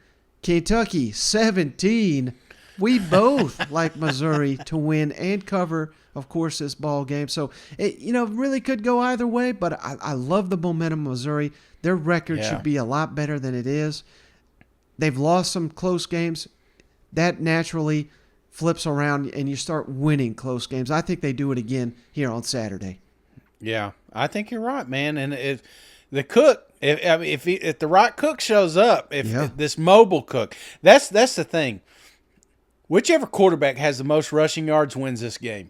Kentucky 17. We both like Missouri to win and cover, of course, this ball game. So, it really could go either way, but I love the momentum of Missouri. Their record should be a lot better than it is. They've lost some close games. That naturally flips around, and you start winning close games. I think they do it again here on Saturday. Yeah, I think you're right, man. And if the cook, if the right cook shows up, if this mobile cook, that's the thing. Whichever quarterback has the most rushing yards wins this game.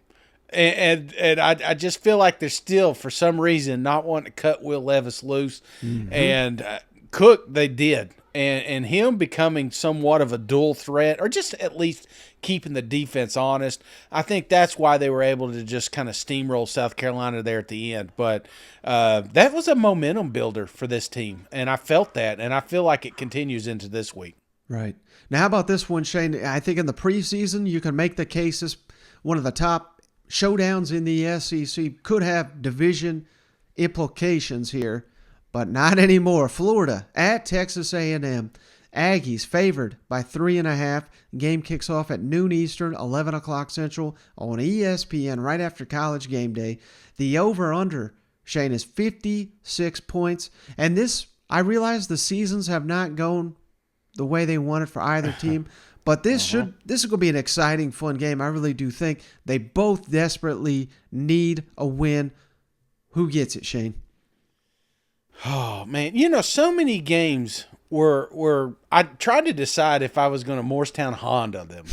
And I just feel like they're still, for some reason, not wanting to cut Will Levis loose. Mm-hmm. And Cook, they did. And him becoming somewhat of a dual threat, or just at least keeping the defense honest, I think that's why they were able to just kind of steamroll South Carolina there at the end. But that was a momentum builder for this team, and I felt that, and I feel like it continues into this week. Right. Now, how about this one, Shane? I think in the preseason, you can make the case as one of the top showdowns in the SEC. Could have division implications here, but not anymore. Florida at Texas A&M. Aggies favored by 3.5. Game kicks off at noon Eastern, 11 o'clock Central on ESPN right after College Game Day. The over-under, Shane, is 56 points. And this, I realize the seasons have not gone the way they wanted for either team, but this is going to be an exciting, fun game. I really do think they both desperately need a win. Who gets it, Shane? Oh, man. So many games were I tried to decide if I was going to Morristown Honda them,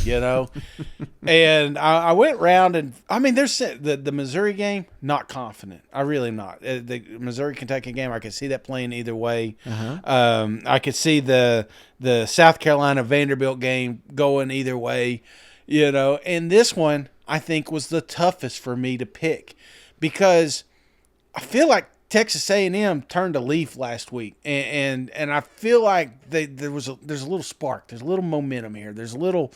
and I went around and, there's the Missouri game, not confident. I really am not. The Missouri-Kentucky game, I could see that playing either way. I could see the South Carolina Vanderbilt game going either way, and this one I think was the toughest for me to pick because I feel like Texas A&M turned a leaf last week, and I feel like there's a little spark, there's a little momentum here, there's a little,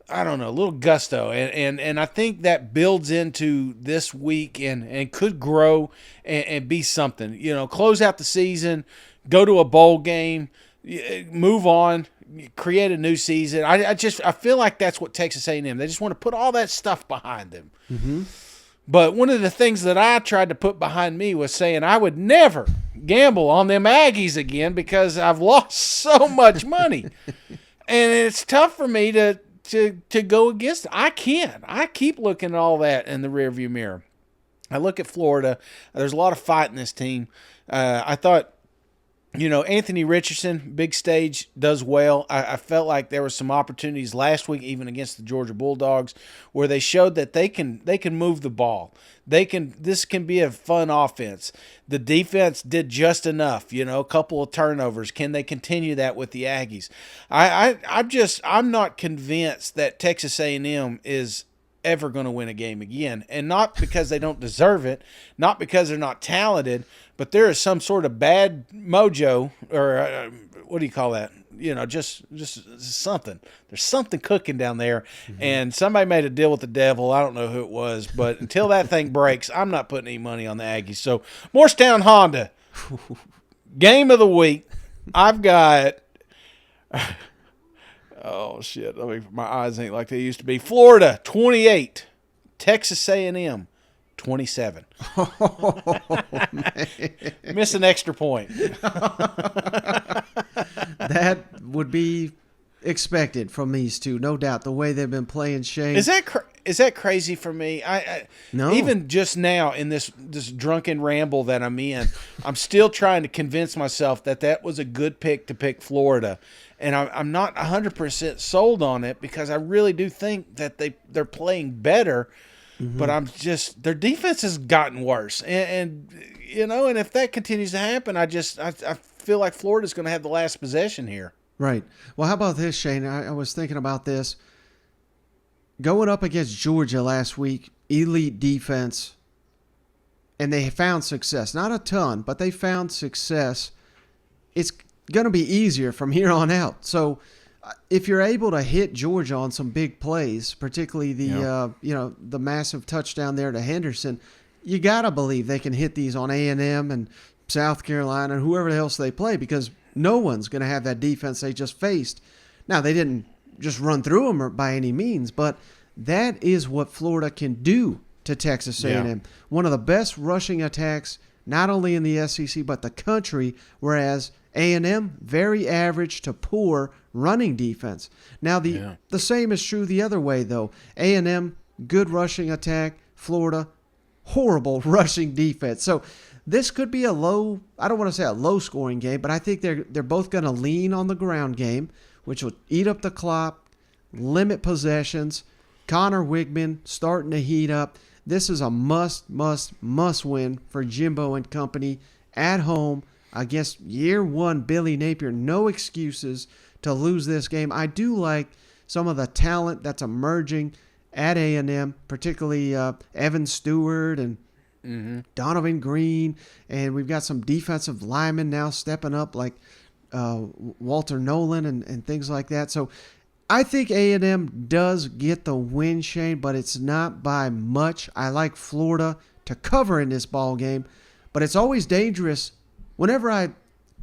a little gusto, and I think that builds into this week and could grow and be something. Close out the season, go to a bowl game, move on, create a new season. I feel like that's what Texas A&M. They just want to put all that stuff behind them. Mm-hmm. But one of the things that I tried to put behind me was saying I would never gamble on them Aggies again because I've lost so much money. And it's tough for me to go against it. I can't. I keep looking at all that in the rearview mirror. I look at Florida. There's a lot of fight in this team. I thought, Anthony Richardson, big stage, does well. I felt like there were some opportunities last week, even against the Georgia Bulldogs, where they showed that they can move the ball. This can be a fun offense. The defense did just enough, a couple of turnovers. Can they continue that with the Aggies? I'm not convinced that Texas A&M is ever going to win a game again, and not because they don't deserve it, not because they're not talented, but there is some sort of bad mojo, or what do you call that? Just something. There's something cooking down there, and somebody made a deal with the devil. I don't know who it was, but until that thing breaks, I'm not putting any money on the Aggies. So Morristown Honda, game of the week. I've got. Oh, shit. My eyes ain't like they used to be. Florida, 28. Texas A&M, 27. Oh, man. Miss an extra point. That would be expected from these two, no doubt, the way they've been playing, Shane. Is that that crazy for me? No. Even just now in this drunken ramble that I'm in, I'm still trying to convince myself that was a good pick to pick Florida, and I'm not 100% sold on it because I really do think that they're playing better, but their defense has gotten worse, and if that continues to happen, I feel like Florida's going to have the last possession here. Right. Well, how about this, Shane? I was thinking about this. Going up against Georgia last week, elite defense, and they found success. Not a ton, but they found success. It's going to be easier from here on out. So if you're able to hit Georgia on some big plays, particularly the massive touchdown there to Henderson, you got to believe they can hit these on A&M and South Carolina and whoever else they play, because no one's going to have that defense they just faced. Now, they didn't just run through them by any means, but that is what Florida can do to Texas A&M. Yeah. One of the best rushing attacks, not only in the SEC, but the country, whereas A&M, very average to poor running defense. Now, the same is true the other way, though. A&M, good rushing attack. Florida, horrible rushing defense. So this could be I don't want to say a low-scoring game, but I think they're both going to lean on the ground game, which will eat up the clock, limit possessions. Connor Wigman starting to heat up. This is a must win for Jimbo and company at home against year one Billy Napier. No excuses to lose this game. I do like some of the talent that's emerging at A&M, particularly Evan Stewart and Donovan Green, and we've got some defensive linemen now stepping up like Walter Nolan and things like that. So I think A&M does get the win, Shane, but it's not by much. I like Florida to cover in this ball game, but it's always dangerous. Whenever I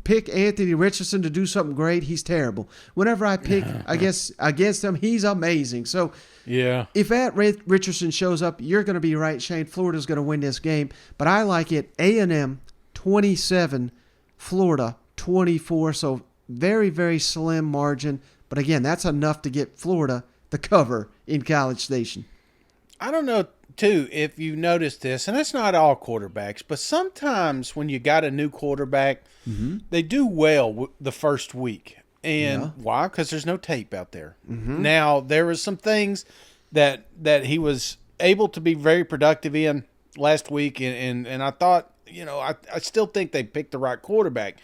pick Anthony Richardson to do something great, he's terrible. Whenever I pick against him, he's amazing. So if Richardson shows up, you're going to be right, Shane. Florida's going to win this game, but I like it. A&M 27, Florida 24, so very, very slim margin. But again, that's enough to get Florida the cover in College Station. I don't know, too, if you noticed this, and it's not all quarterbacks, but sometimes when you got a new quarterback, they do well the first week. And why? Because there's no tape out there. Now, there was some things that he was able to be very productive in last week, and I thought, I still think they picked the right quarterback.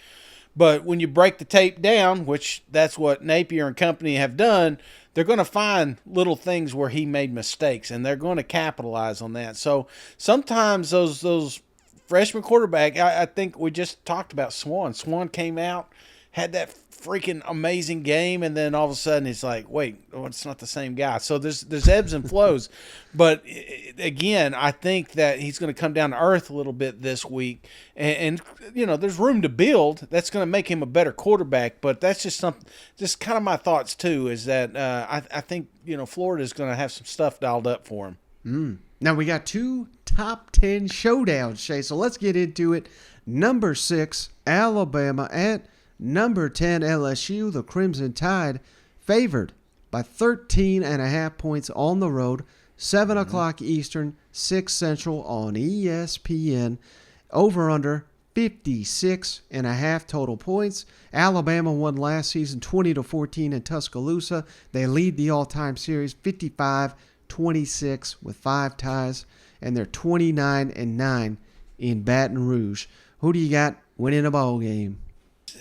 But when you break the tape down, which that's what Napier and company have done, they're going to find little things where he made mistakes, and they're going to capitalize on that. So sometimes those freshman quarterback, I think we just talked about Swan. Swan came out, had that freaking amazing game, and then all of a sudden it's like, wait, it's not the same guy. So there's ebbs and flows. But again, I think that he's going to come down to earth a little bit this week, and there's room to build. That's going to make him a better quarterback. But that's just kind of my thoughts too. Is that I think Florida is going to have some stuff dialed up for him. Now we got two top 10 showdowns, Shay. So let's get into it. Number 6, Alabama at number 10, LSU. The Crimson Tide favored by 13.5 points on the road. 7 o'clock Eastern, 6 Central on ESPN. Over under 56.5 total points. Alabama won last season 20-14 in Tuscaloosa. They lead the all-time series 55-26 with 5 ties, and they're 29-9 in Baton Rouge. Who do you got winning a ball game?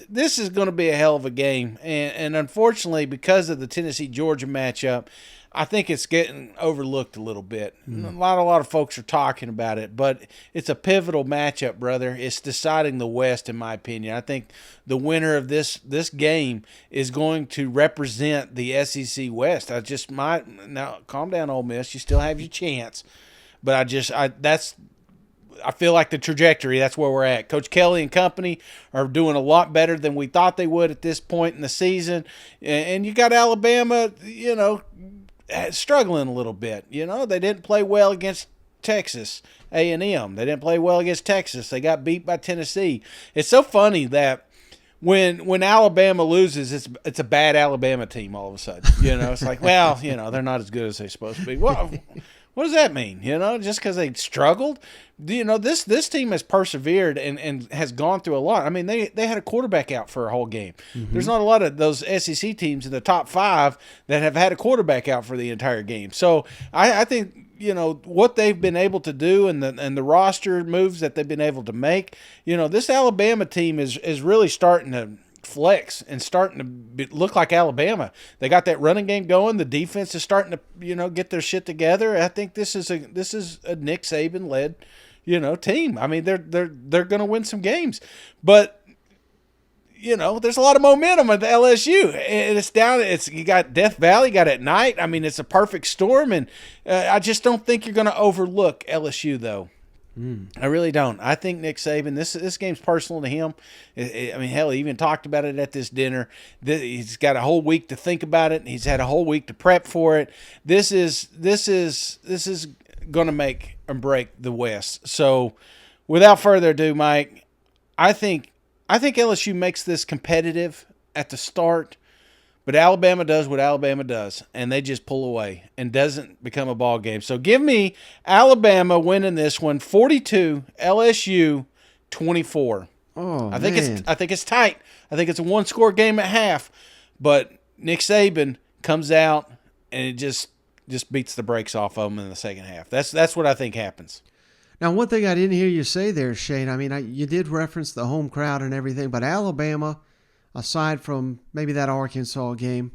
This is going to be a hell of a game, and unfortunately, because of the Tennessee-Georgia matchup, I think it's getting overlooked a little bit. A lot of folks are talking about it, but it's a pivotal matchup, brother. It's deciding the West, in my opinion. I think the winner of this game is going to represent the SEC West. Now calm down, Ole Miss. You still have your chance, but I feel like the trajectory, that's where we're at. Coach Kelly and company are doing a lot better than we thought they would at this point in the season. And you got Alabama, struggling a little bit. They didn't play well against Texas A&M. They didn't play well against Texas. They got beat by Tennessee. It's so funny that when Alabama loses, it's a bad Alabama team all of a sudden. It's like, well, they're not as good as they're supposed to be. Well, what does that mean? Just because they struggled? This team has persevered and has gone through a lot. I mean, they had a quarterback out for a whole game. Mm-hmm. There's not a lot of those SEC teams in the top 5 that have had a quarterback out for the entire game. So I think what they've been able to do and the roster moves that they've been able to make. This Alabama team is really starting to flex and starting to look like Alabama. They got that running game going. The defense is starting to get their shit together. I think this is a Nick Saban led team. I mean, they're going to win some games, but there's a lot of momentum at the LSU, and it's down. You got Death Valley, got at night. I mean, it's a perfect storm, and I just don't think you're going to overlook LSU though. I really don't. I think Nick Saban, this game's personal to him. I mean, hell, he even talked about it at this dinner. He's got a whole week to think about it. He's had a whole week to prep for it. This is going to make or break the West. So, without further ado, Mike, I think LSU makes this competitive at the start, but Alabama does what Alabama does, and they just pull away and doesn't become a ball game. So give me Alabama winning this one, 42, LSU 24. Oh, I think it's tight. I think it's a one-score game at half, but Nick Saban comes out and it just beats the brakes off of them in the second half. That's what I think happens. Now, one thing I didn't hear you say there, Shane, I mean, you did reference the home crowd and everything, but Alabama, aside from maybe that Arkansas game,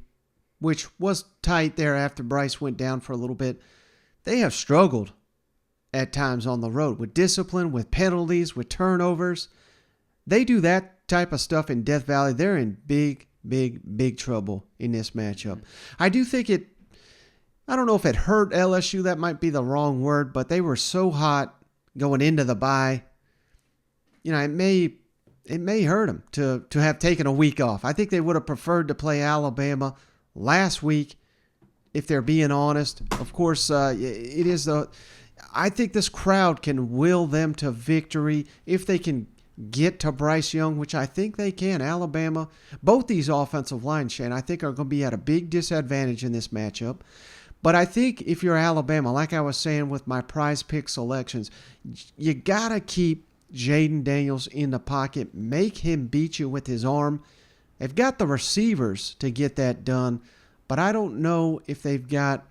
which was tight there after Bryce went down for a little bit, they have struggled at times on the road with discipline, with penalties, with turnovers. They do that type of stuff in Death Valley. They're in big, big, big trouble in this matchup. I do think I don't know if it hurt LSU. That might be the wrong word, but they were so hot going into the bye. It may hurt them to have taken a week off. I think they would have preferred to play Alabama last week, if they're being honest. Of course, I think this crowd can will them to victory if they can get to Bryce Young, which I think they can. Alabama, both these offensive lines, Shane, I think are going to be at a big disadvantage in this matchup. But I think if you're Alabama, like I was saying with my prize pick selections, you got to keep Jaden Daniels in the pocket. Make him beat you with his arm. They've got the receivers to get that done, but I don't know if they've got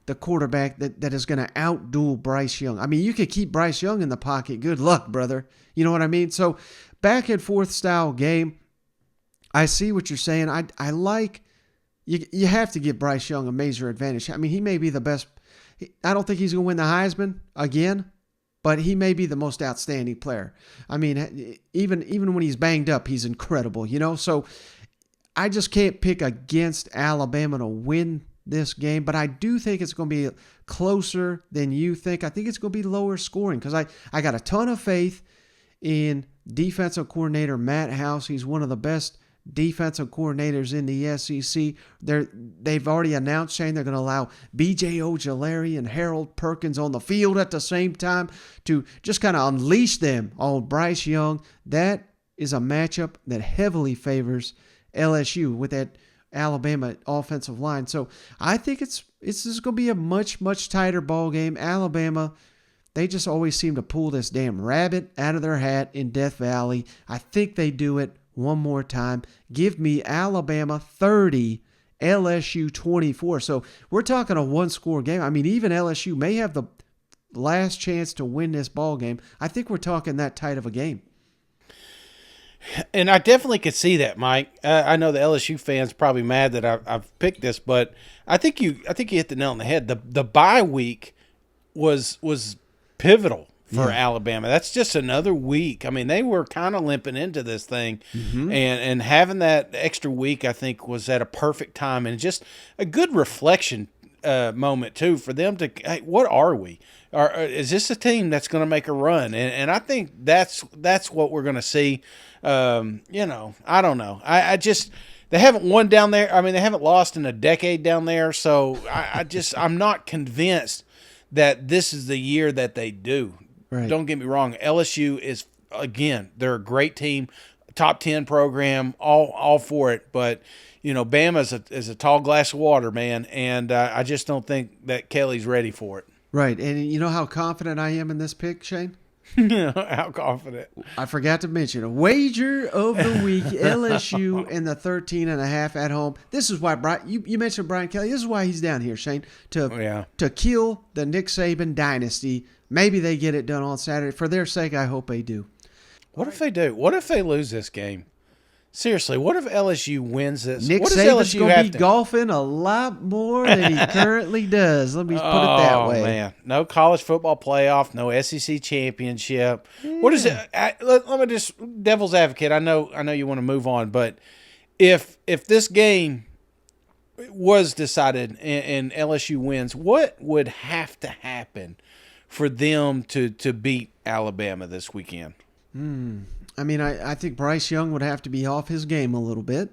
the quarterback that is going to outduel Bryce Young. I mean, you could keep Bryce Young in the pocket. Good luck, brother. You know what I mean? So back and forth style game. I see what you're saying. I like... You have to give Bryce Young a major advantage. I mean, he may be the best. I don't think he's going to win the Heisman again, but he may be the most outstanding player. I mean, even when he's banged up, he's incredible, So I just can't pick against Alabama to win this game, but I do think it's going to be closer than you think. I think it's going to be lower scoring because I got a ton of faith in defensive coordinator Matt House. He's one of the best defensive coordinators in the SEC. They've already announced, Shane, they're going to allow B.J. Ojulari and Harold Perkins on the field at the same time to just kind of unleash them on Bryce Young. That is a matchup that heavily favors LSU with that Alabama offensive line. So I think it's just going to be a much, much tighter ball game. Alabama, they just always seem to pull this damn rabbit out of their hat in Death Valley. I think they do it one more time. Give me Alabama 30, LSU 24. So we're talking a one-score game. I mean, even LSU may have the last chance to win this ball game. I think we're talking that tight of a game. And I definitely could see that, Mike. I know the LSU fans are probably mad that I've picked this, but I think you hit the nail on the head. The bye week was pivotal for Alabama. That's just another week. I mean, they were kind of limping into this thing, and having that extra week, I think, was at a perfect time and just a good reflection moment too for them to. Hey, what are we? Is this a team that's going to make a run? And I think that's what we're going to see. I don't know. I just. They haven't won down there. I mean, they haven't lost in a decade down there. So I'm not convinced that this is the year that they do. Right. Don't get me wrong. LSU is, again, they're a great team, top 10 program, all for it. But, Bama is a tall glass of water, man, and I just don't think that Kelly's ready for it. Right, and you know how confident I am in this pick, Shane? How confident? I forgot to mention a wager of the week: LSU and the 13.5 at home. This is why you mentioned Brian Kelly. This is why he's down here, Shane, to kill the Nick Saban dynasty. Maybe they get it done on Saturday. For their sake, I hope they do. What if they do? What if they lose this game? Seriously, what if LSU wins this? Nick Saban's going to be golfing a lot more than he currently does. Let me put it that way. Oh, man. No college football playoff, no SEC championship. Yeah. What is it? Let me just, devil's advocate, I know you want to move on, but if this game was decided and LSU wins, what would have to happen for them to beat Alabama this weekend? I mean, I think Bryce Young would have to be off his game a little bit.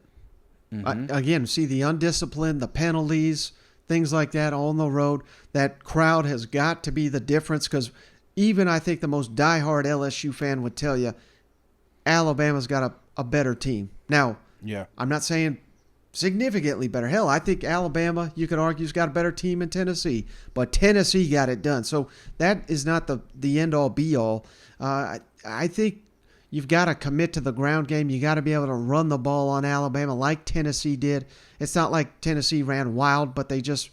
Again, see the undisciplined, the penalties, things like that on the road. That crowd has got to be the difference, because even I think the most diehard LSU fan would tell you Alabama's got a better team. Now, I'm not saying significantly better. Hell, I think Alabama, you could argue, has got a better team in Tennessee, but Tennessee got it done. So that is not the end-all, be-all. I think you've got to commit to the ground game. You got to be able to run the ball on Alabama like Tennessee did. It's not like Tennessee ran wild, but they did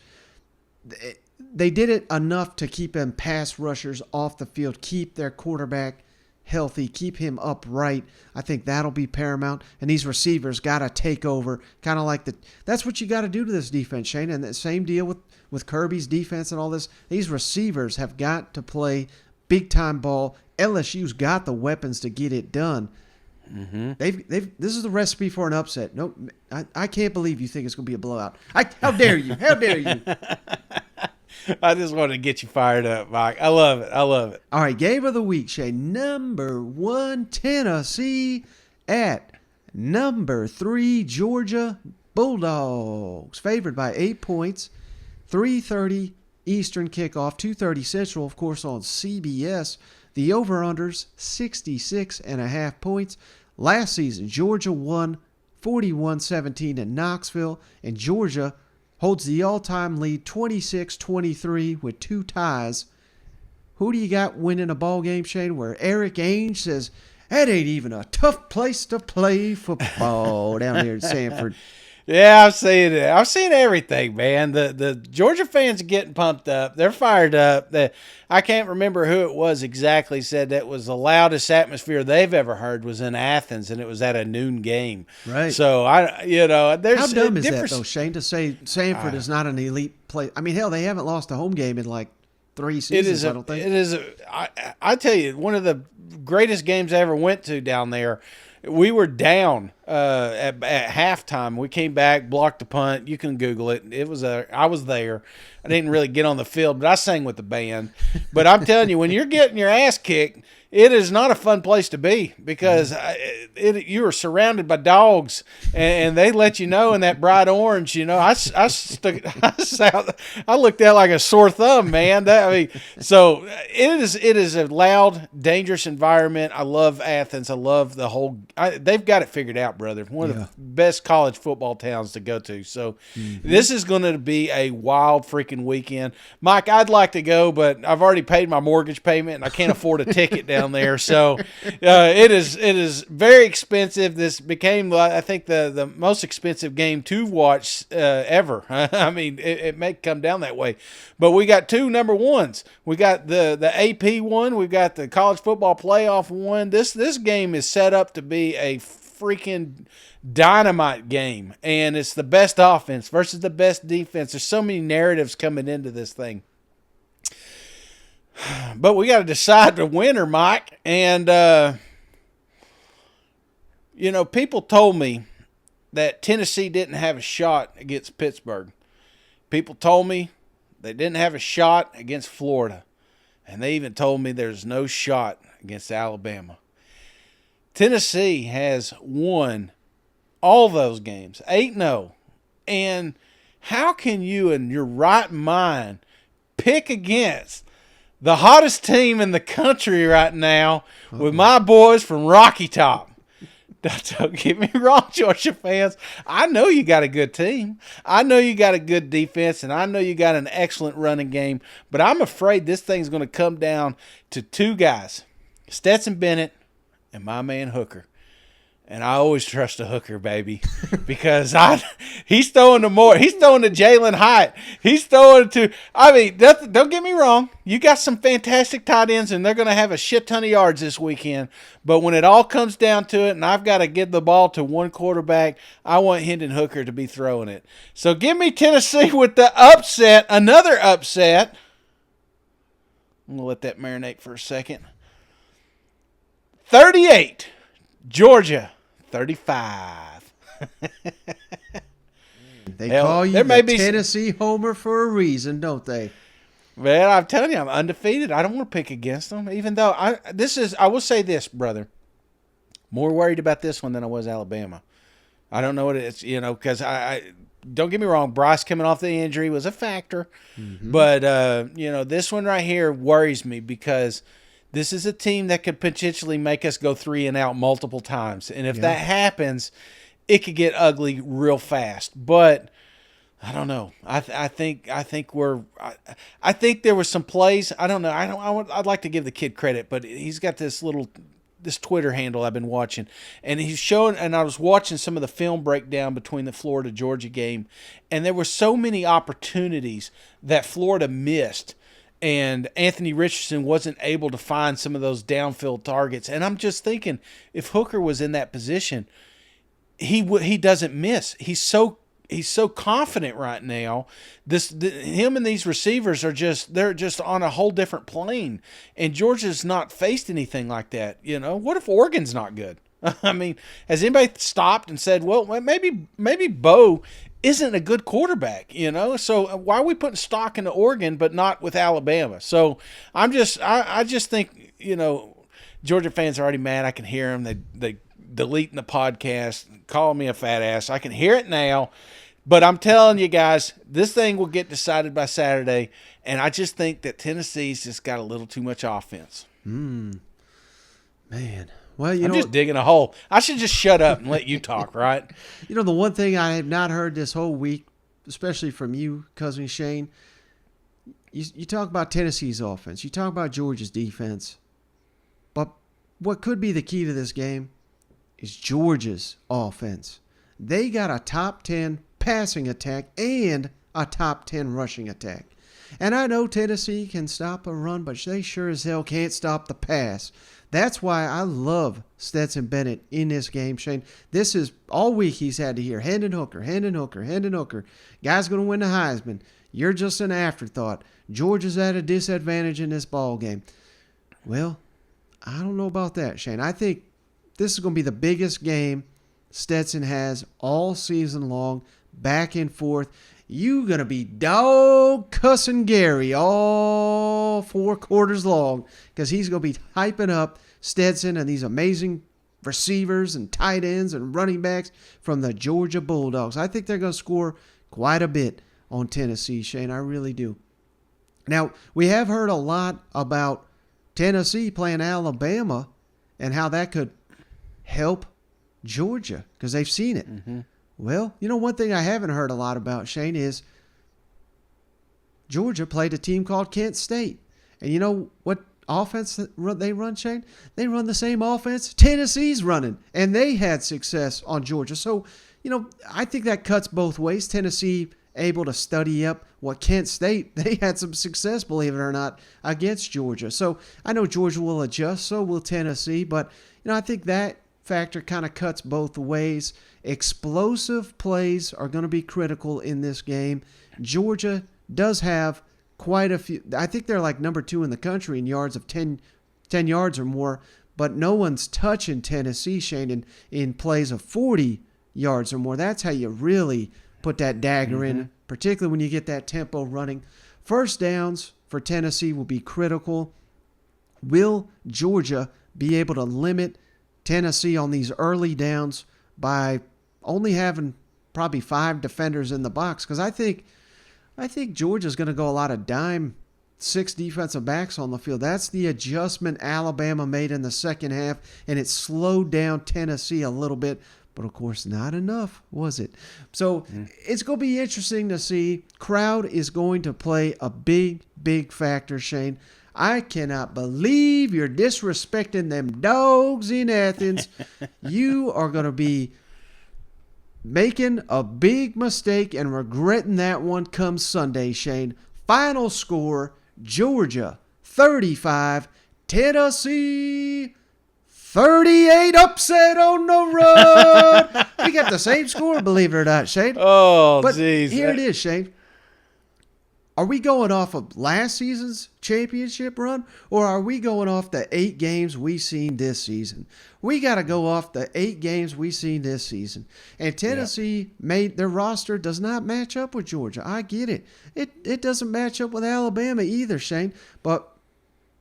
it enough to keep them pass rushers off the field, keep their quarterback healthy, keep him upright. I think that'll be paramount. And these receivers got to take over, kind of like that's what you got to do to this defense, Shane. And the same deal with Kirby's defense and all this. These receivers have got to play big-time ball. LSU's got the weapons to get it done. This is the recipe for an upset. No, I can't believe you think it's going to be a blowout. How dare you? How dare you? I just wanted to get you fired up, Mike. I love it. All right, game of the week, Shane. Number 1, Tennessee at number 3, Georgia Bulldogs. Favored by 8 points. 3:30 Eastern kickoff, 2:30 Central, of course, on CBS. The over-unders, 66.5 points. Last season, Georgia won 41-17 in Knoxville, and Georgia holds the all-time lead 26-23 with 2 ties. Who do you got winning a ball game, Shane, where Eric Ainge says, that ain't even a tough place to play football down here in Sanford? Yeah, I've seen it. I've seen everything, man. The Georgia fans are getting pumped up. They're fired up. I can't remember who it was exactly said that was the loudest atmosphere they've ever heard was in Athens, and it was at a noon game. Right. So, there's how dumb is that, though, Shane, to say Sanford is not an elite place? I mean, hell, they haven't lost a home game in like 3 seasons, I don't think. It is. I tell you, one of the greatest games I ever went to down there. We were down at halftime. We came back, blocked the punt. You can Google it. I was there. I didn't really get on the field, but I sang with the band. But I'm telling you, when you're getting your ass kicked, it is not a fun place to be, because you are surrounded by dogs, and they let you know in that bright orange. I looked at like a sore thumb, man. So it is a loud, dangerous environment. I love Athens. I love the whole. They've got it figured out, brother. One of the best college football towns to go to. So this is going to be a wild freaking weekend, Mike. I'd like to go, but I've already paid my mortgage payment, and I can't afford a ticket down there. So it is very expensive. This became, I think, the most expensive game to watch ever. I mean, it may come down that way, but we got 2 number ones. We got the AP one. We've got the college football playoff one. This game is set up to be a freaking dynamite game, and it's the best offense versus the best defense. There's so many narratives coming into this thing. But we got to decide the winner, Mike. And, people told me that Tennessee didn't have a shot against Pittsburgh. People told me they didn't have a shot against Florida. And they even told me there's no shot against Alabama. Tennessee has won all those games, 8-0. And how can you in your right mind pick against the hottest team in the country right now with my boys from Rocky Top? Don't get me wrong, Georgia fans. I know you got a good team. I know you got a good defense, and I know you got an excellent running game. But I'm afraid this thing's going to come down to two guys, Stetson Bennett and my man Hooker. And I always trust a Hooker, baby, because he's throwing to Jalen Hyatt. He's throwing to. I mean, don't get me wrong. You got some fantastic tight ends, and they're going to have a shit ton of yards this weekend. But when it all comes down to it, and I've got to give the ball to one quarterback, I want Hendon Hooker to be throwing it. So give me Tennessee with the upset, another upset. I'm going to let that marinate for a second. 38. Georgia, 35. They call you the Tennessee homer for a reason, don't they? Well, I'm telling you, I'm undefeated. I don't want to pick against them, even though I will say this, brother. More worried about this one than I was Alabama. I don't know what it is, because I don't get me wrong, Bryce coming off the injury was a factor. Mm-hmm. But, this one right here worries me because – this is a team that could potentially make us go 3 and out multiple times. And if that happens, it could get ugly real fast. But I don't know. I think there were some plays. I don't know. I'd like to give the kid credit, but he's got this Twitter handle I've been watching, and he's showing, and I was watching some of the film breakdown between the Florida Georgia game, and there were so many opportunities that Florida missed. And Anthony Richardson wasn't able to find some of those downfield targets. And I'm just thinking, if Hooker was in that position, he doesn't miss. He's so confident right now. Him and these receivers they're just on a whole different plane. And Georgia's not faced anything like that. What if Oregon's not good? I mean, has anybody stopped and said, well, maybe Bo isn't a good quarterback, So why are we putting stock into Oregon but not with Alabama? So I just think, Georgia fans are already mad. I can hear them. They deleting the podcast, calling me a fat ass. I can hear it now. But I'm telling you guys, this thing will get decided by Saturday, and I just think that Tennessee's just got a little too much offense. Man. Well, I'm just digging a hole. I should just shut up and let you talk, right? The one thing I have not heard this whole week, especially from you, Cousin Shane, you talk about Tennessee's offense. You talk about Georgia's defense. But what could be the key to this game is Georgia's offense. They got a top 10 passing attack and a top 10 rushing attack. And I know Tennessee can stop a run, but they sure as hell can't stop the pass. That's why I love Stetson Bennett in this game, Shane. This is all week he's had to hear Hendon Hooker, Hendon Hooker, Hendon Hooker. Guy's going to win the Heisman. You're just an afterthought. Georgia's at a disadvantage in this ball game. Well, I don't know about that, Shane. I think this is going to be the biggest game Stetson has all season long, back and forth. You going to be dog cussing Gary all 4 quarters long because he's going to be hyping up Stetson and these amazing receivers and tight ends and running backs from the Georgia Bulldogs. I think they're going to score quite a bit on Tennessee, Shane. I really do. Now, we have heard a lot about Tennessee playing Alabama and how that could help Georgia because they've seen it. Mm-hmm. Well, one thing I haven't heard a lot about, Shane, is Georgia played a team called Kent State. And you know what offense they run, Shane? They run the same offense Tennessee's running, and they had success on Georgia. So, I think that cuts both ways. Tennessee able to study up what Kent State, they had some success, believe it or not, against Georgia. So I know Georgia will adjust, so will Tennessee. But, I think that factor kind of cuts both ways. Explosive plays are going to be critical in this game. Georgia does have quite a few. I think they're like number 2 in the country in yards of 10 yards or more, but no one's touching Tennessee, Shane, in plays of 40 yards or more. That's how you really put that dagger in, particularly when you get that tempo running. First downs for Tennessee will be critical. Will Georgia be able to limit Tennessee on these early downs by only having probably 5 defenders in the box? Because I think Georgia's going to go a lot of dime 6 defensive backs on the field. That's the adjustment Alabama made in the second half, and it slowed down Tennessee a little bit. But, of course, not enough, was it? So it's going to be interesting to see. Crowd is going to play a big, big factor, Shane. I cannot believe you're disrespecting them dogs in Athens. You are going to be making a big mistake and regretting that one come Sunday, Shane. Final score, Georgia 35, Tennessee 38, upset on the road. We got the same score, believe it or not, Shane. Oh, but jeez. Here it is, Shane. Are we going off of last season's championship run, or are we going off the 8 games we seen this season? We got to go off the 8 games we seen this season. And Tennessee made their roster does not match up with Georgia. I get it. It doesn't match up with Alabama either, Shane. But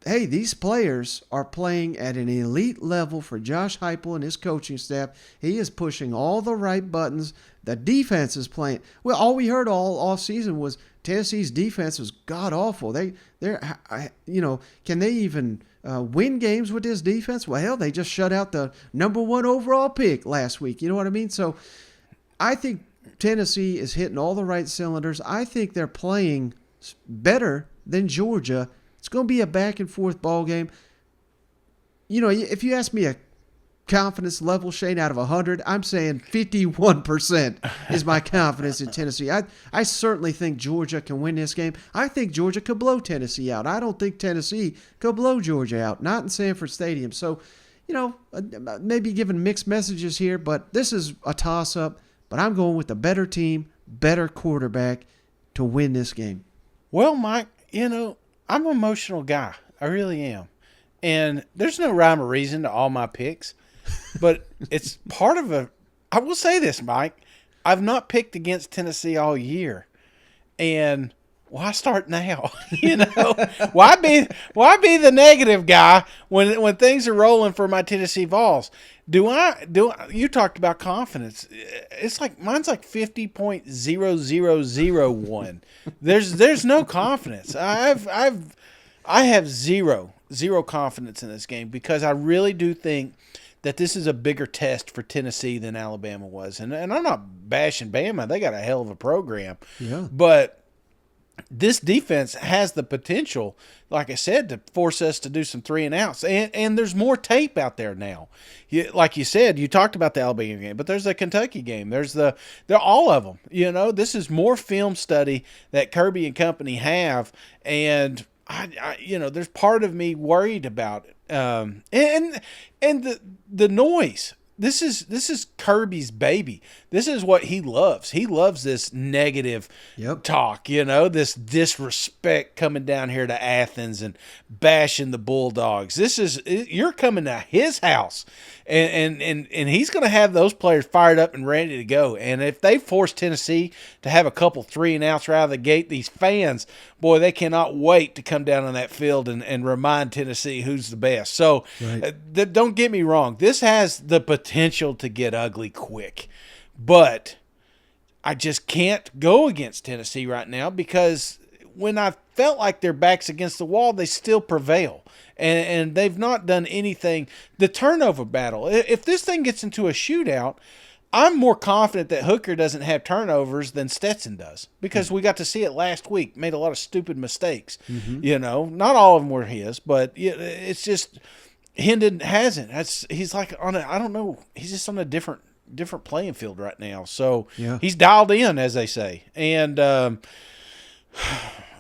hey, these players are playing at an elite level for Josh Heupel and his coaching staff. He is pushing all the right buttons. The defense is playing. Well, all we heard all offseason was Tennessee's defense was god-awful. They're can they even win games with this defense? Well, hell, they just shut out the number 1 overall pick last week. You know what I mean? So I think Tennessee is hitting all the right cylinders. I think they're playing better than Georgia. It's going to be a back-and-forth ball game. You know, if you ask me a confidence level, Shane, out of 100, I'm saying 51% is my confidence in Tennessee. I certainly think Georgia can win this game. I think Georgia could blow Tennessee out. I don't think Tennessee could blow Georgia out, not in Sanford Stadium. So, you know, maybe giving mixed messages here, but this is a toss-up. But I'm going with the better team, better quarterback to win this game. Well, Mike, you know, I'm an emotional guy. I really am. And there's no rhyme or reason to all my picks, but it's part of I will say this, Mike. I've not picked against Tennessee all year. And why start now? You know, why be the negative guy when things are rolling for my Tennessee Vols? You talked about confidence. It's like mine's like 50.0001. There's no confidence. I have zero confidence in this game because I really do think that this is a bigger test for Tennessee than Alabama was. And I'm not bashing Bama. They got a hell of a program. Yeah. But this defense has the potential, like I said, to force us to do some 3 and outs. And there's more tape out there now. Like you said, you talked about the Alabama game, but there's the Kentucky game. They're all of them. You know, this is more film study that Kirby and company have. And I there's part of me worried about it. And the noise. This is Kirby's baby. This is what he loves. He loves this negative talk, this disrespect coming down here to Athens and bashing the Bulldogs. You're coming to his house, and he's going to have those players fired up and ready to go. And if they force Tennessee to have a couple 3 and outs right out of the gate, these fans, boy, they cannot wait to come down on that field and remind Tennessee who's the best. So don't get me wrong. This has the potential to get ugly quick. But I just can't go against Tennessee right now because when I felt like their backs against the wall, they still prevail. And they've not done anything. The turnover battle, if this thing gets into a shootout, I'm more confident that Hooker doesn't have turnovers than Stetson does because we got to see it last week. Made a lot of stupid mistakes. Mm-hmm. Not all of them were his, but it's just Hendon hasn't. He's like I don't know. He's just on a different playing field right now. So he's dialed in, as they say. And I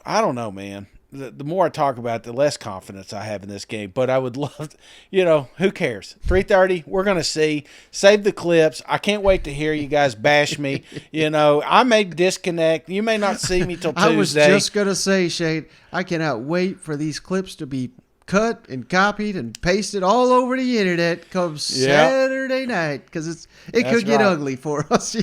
don't know, man. The more I talk about it, the less confidence I have in this game. But I would love to, who cares? 3:30, we're going to see. Save the clips. I can't wait to hear you guys bash me. I may disconnect. You may not see me till Tuesday. I was just going to say, Shane, I cannot wait for these clips to be cut and copied and pasted all over the internet come Saturday night because it could get ugly for us.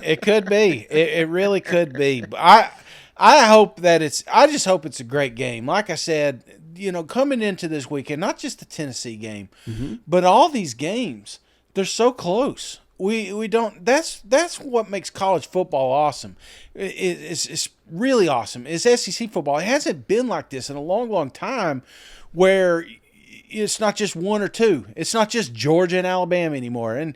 It could be. It really could be. But I hope that I just hope it's a great game. Like I said, coming into this weekend, not just the Tennessee game, but all these games, they're so close. we don't. That's what makes college football awesome. It's really awesome. It's SEC football. It hasn't been like this in a long, long time, where it's not just one or two. It's not just Georgia and Alabama anymore. And,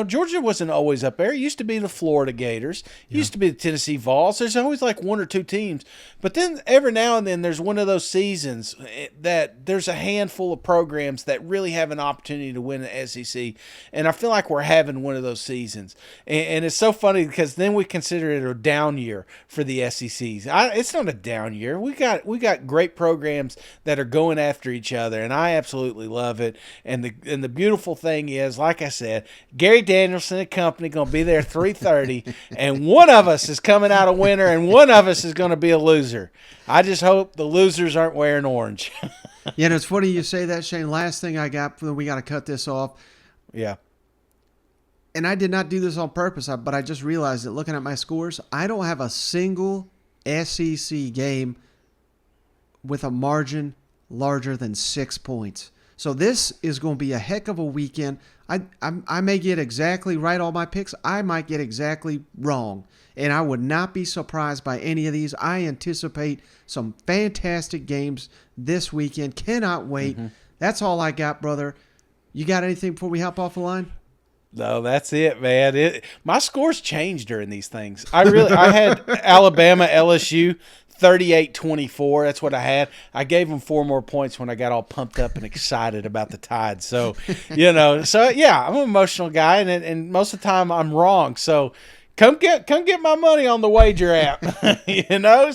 Georgia wasn't always up there. It used to be the Florida Gators. It used to be the Tennessee Vols. There's always like one or two teams. But then every now and then there's one of those seasons that there's a handful of programs that really have an opportunity to win the SEC. And I feel like we're having one of those seasons. And it's so funny because then we consider it a down year for the SECs. It's not a down year. We got great programs that are going after each other, and I absolutely love it. And the beautiful thing is, like I said, Gary Danielson and company going to be there 3:30, and one of us is coming out a winner, and one of us is going to be a loser. I just hope the losers aren't wearing orange. Yeah, and it's funny you say that, Shane. Last thing I got, we got to cut this off. Yeah. And I did not do this on purpose, but I just realized that looking at my scores, I don't have a single SEC game with a margin larger than 6 points. So this is going to be a heck of a weekend. I may get exactly right all my picks. I might get exactly wrong. And I would not be surprised by any of these. I anticipate some fantastic games this weekend. Cannot wait. Mm-hmm. That's all I got, brother. You got anything before we hop off the line? No, that's it, man. My scores change during these things. I had Alabama, LSU, 38-24. That's what I had. I gave them 4 more points when I got all pumped up and excited about the Tide. So, yeah, I'm an emotional guy, and most of the time I'm wrong. So, Come get my money on the wager app,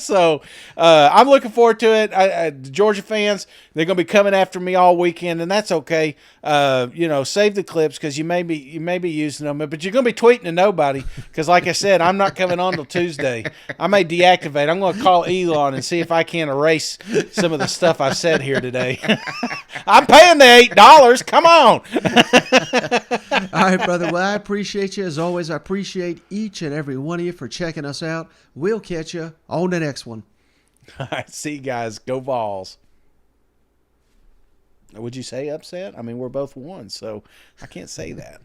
So I'm looking forward to it. Georgia fans, they're going to be coming after me all weekend, and that's okay. Save the clips because you may be using them, but you're going to be tweeting to nobody because, like I said, I'm not coming on till Tuesday. I may deactivate. I'm going to call Elon and see if I can erase some of the stuff I said here today. I'm paying the $8. Come on. All right, brother. Well, I appreciate you as always. I appreciate each and every one of you for checking us out. We'll catch you on the next one. All right, see you guys. Go Vols. Would you say upset? I mean, we're both won, so I can't say that.